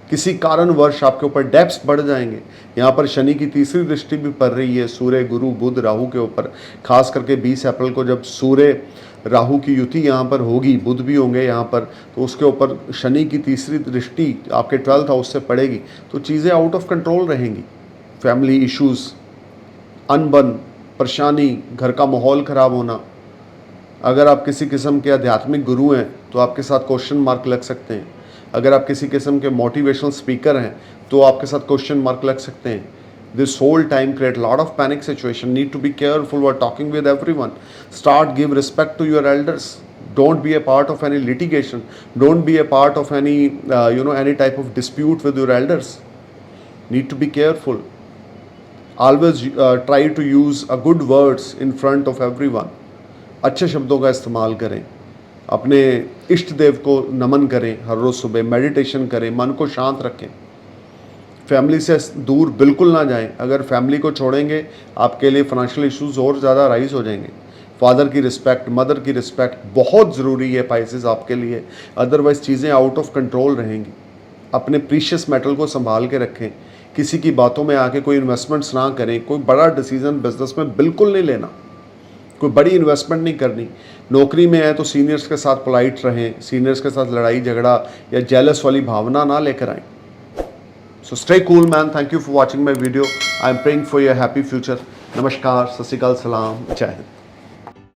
किसी कारणवश आपके ऊपर डेप्स बढ़ जाएंगे। यहाँ पर शनि की तीसरी दृष्टि भी पड़ रही है सूर्य, गुरु, बुध, राहु के ऊपर। खास करके 20 अप्रैल को जब सूर्य राहु की युति यहाँ पर होगी, बुध भी होंगे यहाँ पर, तो उसके ऊपर शनि की तीसरी दृष्टि आपके 12th हाउस से पड़ेगी, तो चीज़ें आउट ऑफ कंट्रोल रहेंगी। फैमिली इश्यूज़, अनबन, परेशानी, घर का माहौल ख़राब होना। अगर आप किसी किस्म के आध्यात्मिक गुरु हैं तो आपके साथ क्वेश्चन मार्क लग सकते हैं। अगर आप किसी किस्म के मोटिवेशनल स्पीकर हैं तो आपके साथ क्वेश्चन मार्क लग सकते हैं। This whole time create lot of panic situation. Need to be careful while talking with everyone. Start give respect to your elders. Don't be a part of any litigation. Don't be a part of any any type of dispute with your elders. Need to be careful. Always try to use a good words in front of everyone. अच्छे शब्दों का इस्तेमाल करें। अपने इष्ट देव को नमन करें, हर रोज़ सुबह मेडिटेशन करें, मन को शांत रखें। फैमिली से दूर बिल्कुल ना जाएं। अगर फैमिली को छोड़ेंगे आपके लिए फाइनेंशियल इश्यूज और ज़्यादा राइज हो जाएंगे। फादर की रिस्पेक्ट, मदर की रिस्पेक्ट बहुत ज़रूरी है पाइसेस आपके लिए, अदरवाइज़ चीज़ें आउट ऑफ कंट्रोल रहेंगी। अपने प्रीशियस मेटल को संभाल के रखें। किसी की बातों में आके कोई इन्वेस्टमेंट्स ना करें। कोई बड़ा डिसीजन बिजनेस में बिल्कुल नहीं लेना, कोई बड़ी इन्वेस्टमेंट नहीं करनी। नौकरी में है तो सीनियर्स के साथ पोलाइट रहें, सीनियर्स के साथ लड़ाई झगड़ा या जेलस वाली भावना ना लेकर आएँ। So stay cool, man. Thank you for watching my video. I am praying for your happy future. Namaskar, Sat Sri Akal, Salam, Jai Hind.